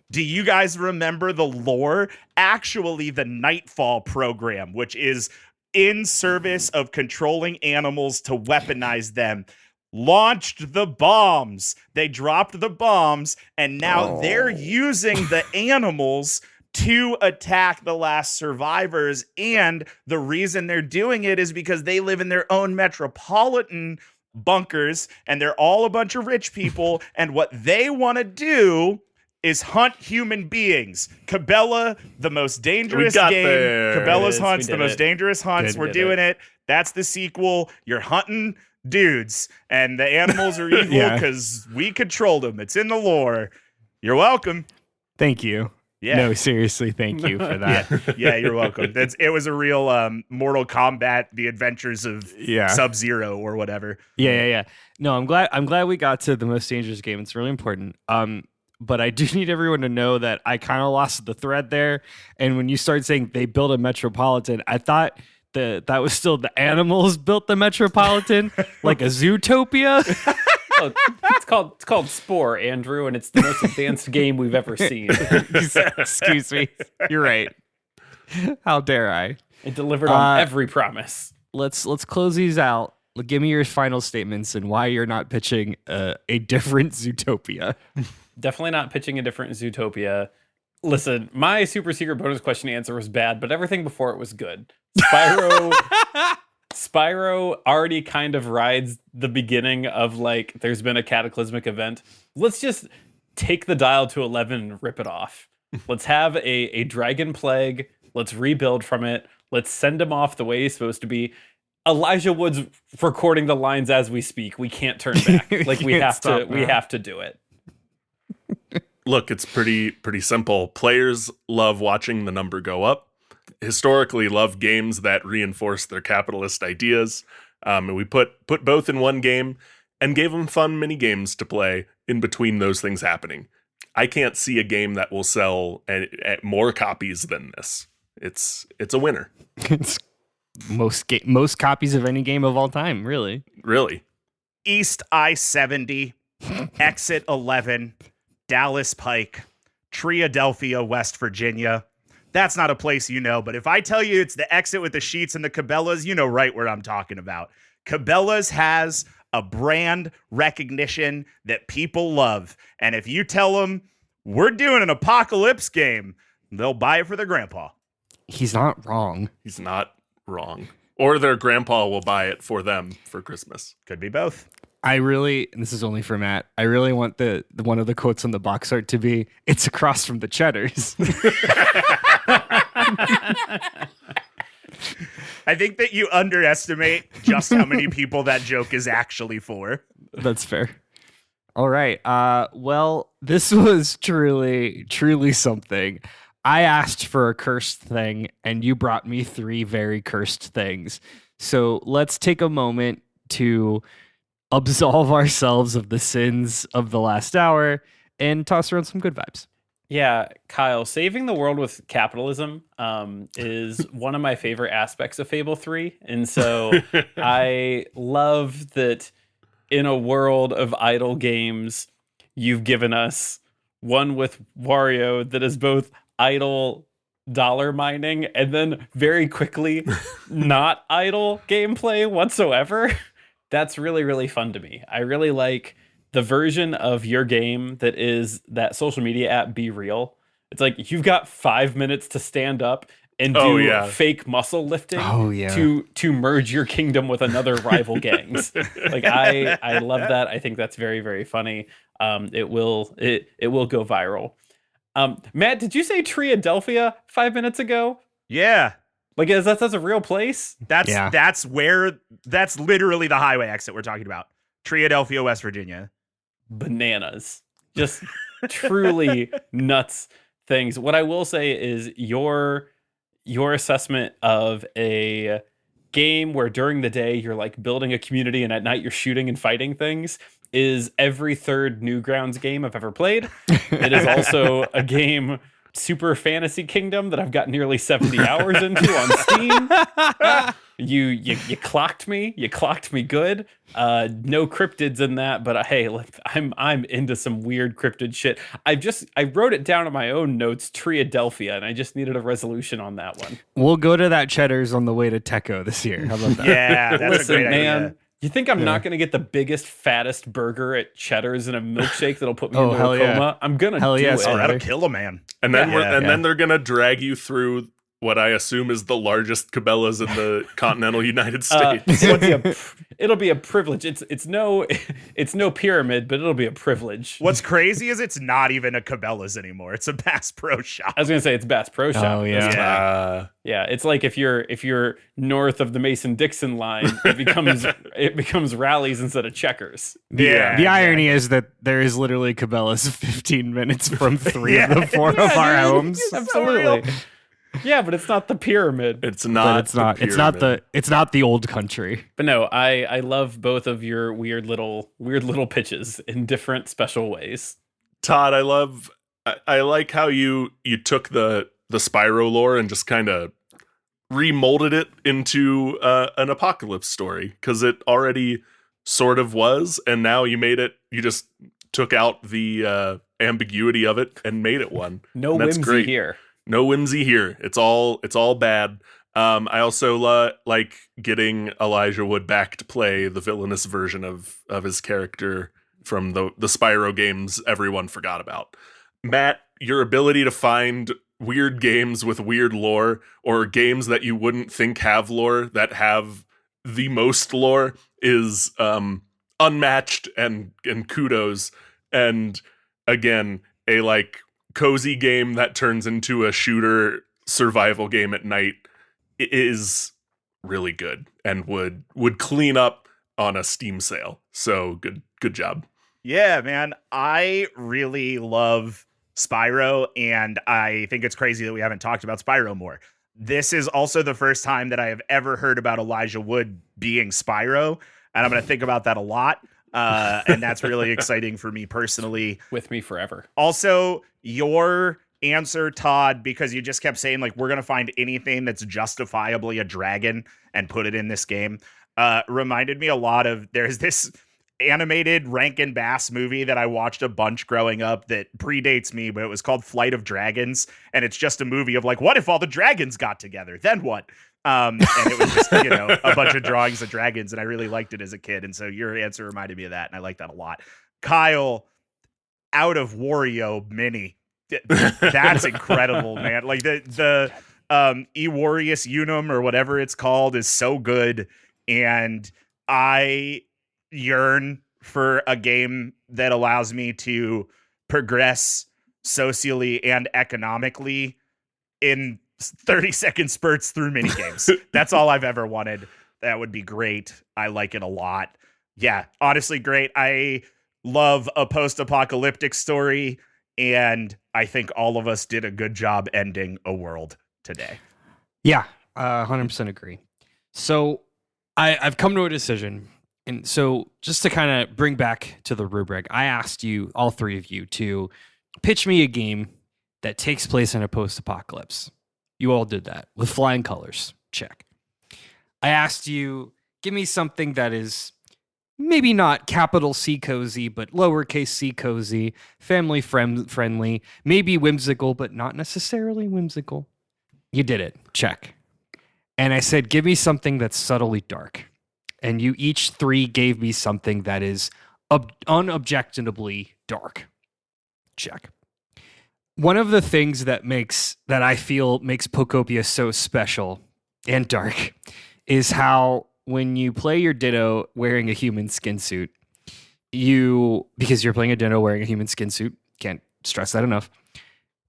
Do you guys remember the lore? Actually, the Nightfall program, which is in service of controlling animals to weaponize them, launched the bombs. They dropped the bombs, and now they're using the animals to attack the last survivors. And the reason they're doing it is because they live in their own metropolitan bunkers, and they're all a bunch of rich people, and what they want to do is hunt human beings. Cabela, the most dangerous game. Cabela's Hunts, the most dangerous hunts. We're doing it. That's the sequel. You're hunting dudes, and the animals are evil because we controlled them. It's in the lore. You're welcome. Thank you. Yeah. No, seriously, thank you for that. Yeah, you're welcome. It was a real Mortal Kombat, The Adventures of Sub-Zero or whatever. Yeah. No, I'm glad we got to the most dangerous game. It's really important. But I do need everyone to know that I kind of lost the thread there. And when you started saying they built a metropolitan, I thought that was still the animals built the metropolitan, like a Zootopia. Oh, it's called Spore, Andrew, and it's the most advanced game we've ever seen. Excuse me. You're right. How dare I? It delivered on every promise. Let's close these out. Give me your final statements and why you're not pitching a different Zootopia. Definitely not pitching a different Zootopia. Listen, my super secret bonus question answer was bad, but everything before it was good. Spyro already kind of rides the beginning of like there's been a cataclysmic event. Let's just take the dial to 11 and rip it off. Let's have a dragon plague. Let's rebuild from it. Let's send him off the way he's supposed to be. Elijah Wood's recording the lines as we speak. We can't turn back. Like we have to do it. Look, it's pretty simple. Players love watching the number go up. Historically, love games that reinforce their capitalist ideas. And we put both in one game and gave them fun mini games to play in between those things happening. I can't see a game that will sell at more copies than this. It's a winner. It's most copies of any game of all time, really. Really. East I-70, Exit 11, Dallas Pike, Triadelphia, West Virginia. That's not a place you know, but if I tell you it's the exit with the sheets and the Cabelas, you know right where I'm talking about. Cabela's has a brand recognition that people love. And if you tell them we're doing an apocalypse game, they'll buy it for their grandpa. He's not wrong. He's not wrong. Or their grandpa will buy it for them for Christmas. Could be both. And this is only for Matt, I really want the one of the quotes on the box art to be, "It's across from the Cheddars." I think that you underestimate just how many people that joke is actually for. That's fair. All right. Well, this was truly, truly something. I asked for a cursed thing, and you brought me 3 very cursed things. So let's take a moment to absolve ourselves of the sins of the last hour and toss around some good vibes. Yeah, Kyle, saving the world with capitalism is one of my favorite aspects of Fable 3. And so I love that in a world of idle games, you've given us one with Wario that is both idle dollar mining and then very quickly not idle gameplay whatsoever. That's really, really fun to me. I really like the version of your game that is that social media app Be Real. It's like you've got 5 minutes to stand up and do fake muscle lifting to merge your kingdom with another rival gangs. Like I love that. I think that's very, very funny. It will go viral. Matt, did you say Triadelphia 5 minutes ago? Yeah. Like that's a real place? That's literally the highway exit we're talking about. Triadelphia, West Virginia. Bananas. Just truly nuts things. What I will say is your assessment of a game where during the day you're like building a community and at night you're shooting and fighting things is every third Newgrounds game I've ever played. It is also a game, Super Fantasy Kingdom, that I've got nearly 70 hours into on Steam. You clocked me. You clocked me good. No cryptids in that, but hey, I'm into some weird cryptid shit. I wrote it down in my own notes, Triadelphia, and I just needed a resolution on that one. We'll go to that Cheddar's on the way to Techo this year. How about that? Yeah, that's a great idea. You think I'm not going to get the biggest, fattest burger at Cheddar's and a milkshake that'll put me into a coma? Yeah. I'm going to do it. Oh, that'll kill a man. And then then they're going to drag you through what I assume is the largest Cabela's in the continental United States. It'll be a privilege. It's no pyramid, but it'll be a privilege. What's crazy is it's not even a Cabela's anymore. It's a Bass Pro Shop. I was gonna say it's Bass Pro Shop. Oh yeah. Yeah, it's like if you're north of the Mason-Dixon line, it becomes Rallies instead of Checkers. The irony is that there is literally Cabela's 15 minutes from 3 of the 4 of our homes. Absolutely. Yeah, but it's not the pyramid. It's not. It's not the old country. But no, I love both of your weird little pitches in different special ways. Todd, I like how you took the Spyro lore and just kind of remolded it into an apocalypse story, because it already sort of was, and now you made it. You just took out the ambiguity of it and made it one. No and that's whimsy great. here. No whimsy here. It's all bad. I also like getting Elijah Wood back to play the villainous version of his character from the Spyro games everyone forgot about. Matt, your ability to find weird games with weird lore, or games that you wouldn't think have lore that have the most lore, is unmatched and kudos. And again, a like cozy game that turns into a shooter survival game at night is really good and would clean up on a Steam sale. So good job. Yeah, man. I really love Spyro, and I think it's crazy that we haven't talked about Spyro more. This is also the first time that I have ever heard about Elijah Wood being Spyro, and I'm going to think about that a lot. And that's really exciting for me personally. With me forever. Also, your answer, Todd, because you just kept saying, like, we're going to find anything that's justifiably a dragon and put it in this game, reminded me a lot of, there's this animated Rankin Bass movie that I watched a bunch growing up that predates me, but it was called Flight of Dragons, and it's just a movie of like, what if all the dragons got together? Then what? And it was just, a bunch of drawings of dragons, and I really liked it as a kid, and so your answer reminded me of that, and I like that a lot. Kyle, out of Wario Mini. That's incredible, man. Like the Ewarius Unum or whatever it's called is so good, and I yearn for a game that allows me to progress socially and economically in 30-second spurts through mini games. That's all I've ever wanted. That would be great. I like it a lot. Yeah, honestly, great. I love a post-apocalyptic story, and I think all of us did a good job ending a world today. Yeah, 100% agree. So I've come to a decision. And so just to kind of bring back to the rubric, I asked you, all three of you, to pitch me a game that takes place in a post-apocalypse. You all did that with flying colors. Check. I asked you, give me something that is maybe not capital C cozy, but lowercase c cozy, family friendly, maybe whimsical, but not necessarily whimsical. You did it. Check. And I said, give me something that's subtly dark. And you each three gave me something that is unobjectionably dark. Check. One of the things that I feel makes Pokopia so special and dark is how when you play your Ditto wearing a human skin suit, because you're playing a Ditto wearing a human skin suit, can't stress that enough.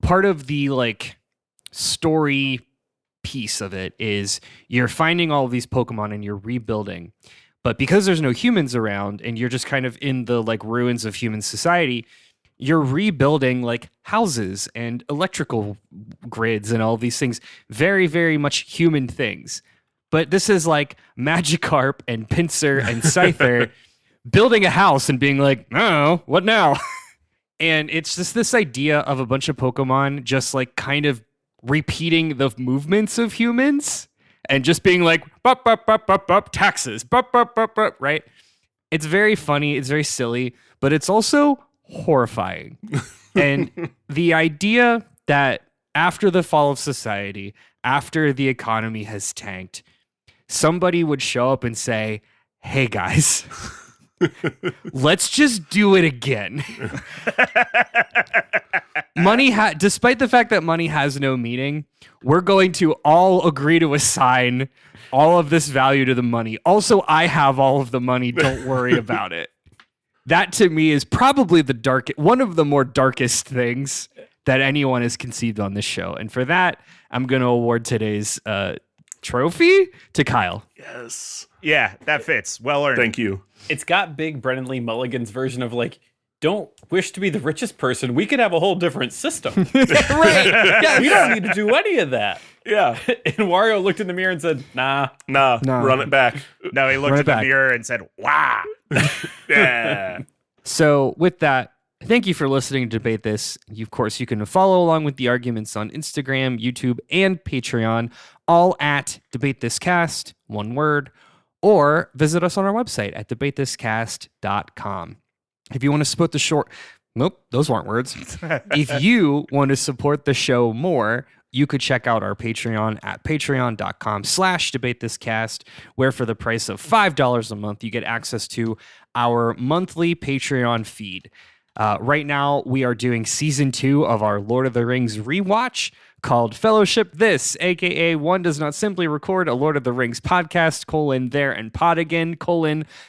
Part of the like story piece of it is you're finding all of these Pokemon and you're rebuilding. But because there's no humans around and you're just kind of in the like ruins of human society, you're rebuilding like houses and electrical grids and all these things. Very, very much human things. But this is like Magikarp and Pinsir and Scyther building a house and being like, oh, what now? And it's just this idea of a bunch of Pokemon just like kind of repeating the movements of humans and just being like, bup, bup, bup, bup, bup, taxes, bup, bup, bup, bup, right? It's very funny. It's very silly, but it's also horrifying. And the idea that after the fall of society, after the economy has tanked, somebody would show up and say, hey guys, let's just do it again. Despite the fact that money has no meaning, we're going to all agree to assign all of this value to the money. Also, I have all of the money. Don't worry about it. That to me is probably one of the more darkest things that anyone has conceived on this show. And for that, I'm going to award today's trophy to Kyle. Yes. Yeah, that fits. Well earned. Thank you. It's got big Brennan Lee Mulligan's version of like, don't wish to be the richest person. We could have a whole different system. Right. Yeah, we don't need to do any of that. Yeah. And Wario looked in the mirror and said, nah. Run it back. No, he looked in the mirror and said, wow. Yeah. So with that, thank you for listening to Debate This. Of course, you can follow along with the arguments on Instagram, YouTube, and Patreon, all at Debate This Cast, one word, or visit us on our website at debatethiscast.com. If you want to support the short, nope, those weren't words. If you want to support the show more, you could check out our Patreon at patreon.com/debatethiscast, where for the price of $5 a month, you get access to our monthly Patreon feed. Right now, we are doing season 2 of our Lord of the Rings rewatch called Fellowship This, aka one does not simply record a Lord of the Rings podcast, there and pod again,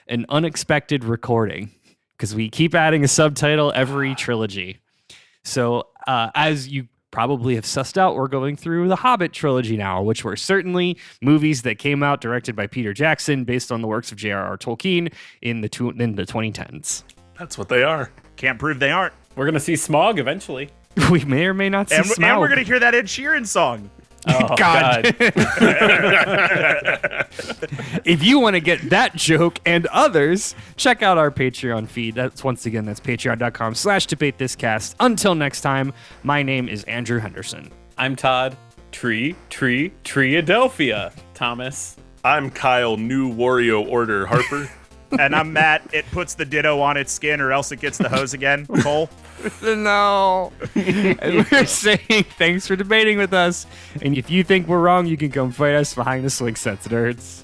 an unexpected recording. Because we keep adding a subtitle every trilogy. So as you probably have sussed out, we're going through the Hobbit trilogy now, which were certainly movies that came out directed by Peter Jackson based on the works of J.R.R. Tolkien in the 2010s. That's what they are. Can't prove they aren't. We're going to see Smaug eventually. We may or may not see Smaug. And we're going to hear that Ed Sheeran song. Oh, God. If you want to get that joke and others, check out our Patreon feed. That's patreon.com/debatethiscast. Until next time, my name is Andrew Henderson. I'm Todd. Treeadelphia. Thomas. I'm Kyle, new Wario Order Harper. And I'm Matt. It puts the ditto on its skin or else it gets the hose again. Cole. No. And we're saying thanks for debating with us. And if you think we're wrong, you can come fight us behind the swing sets, nerds.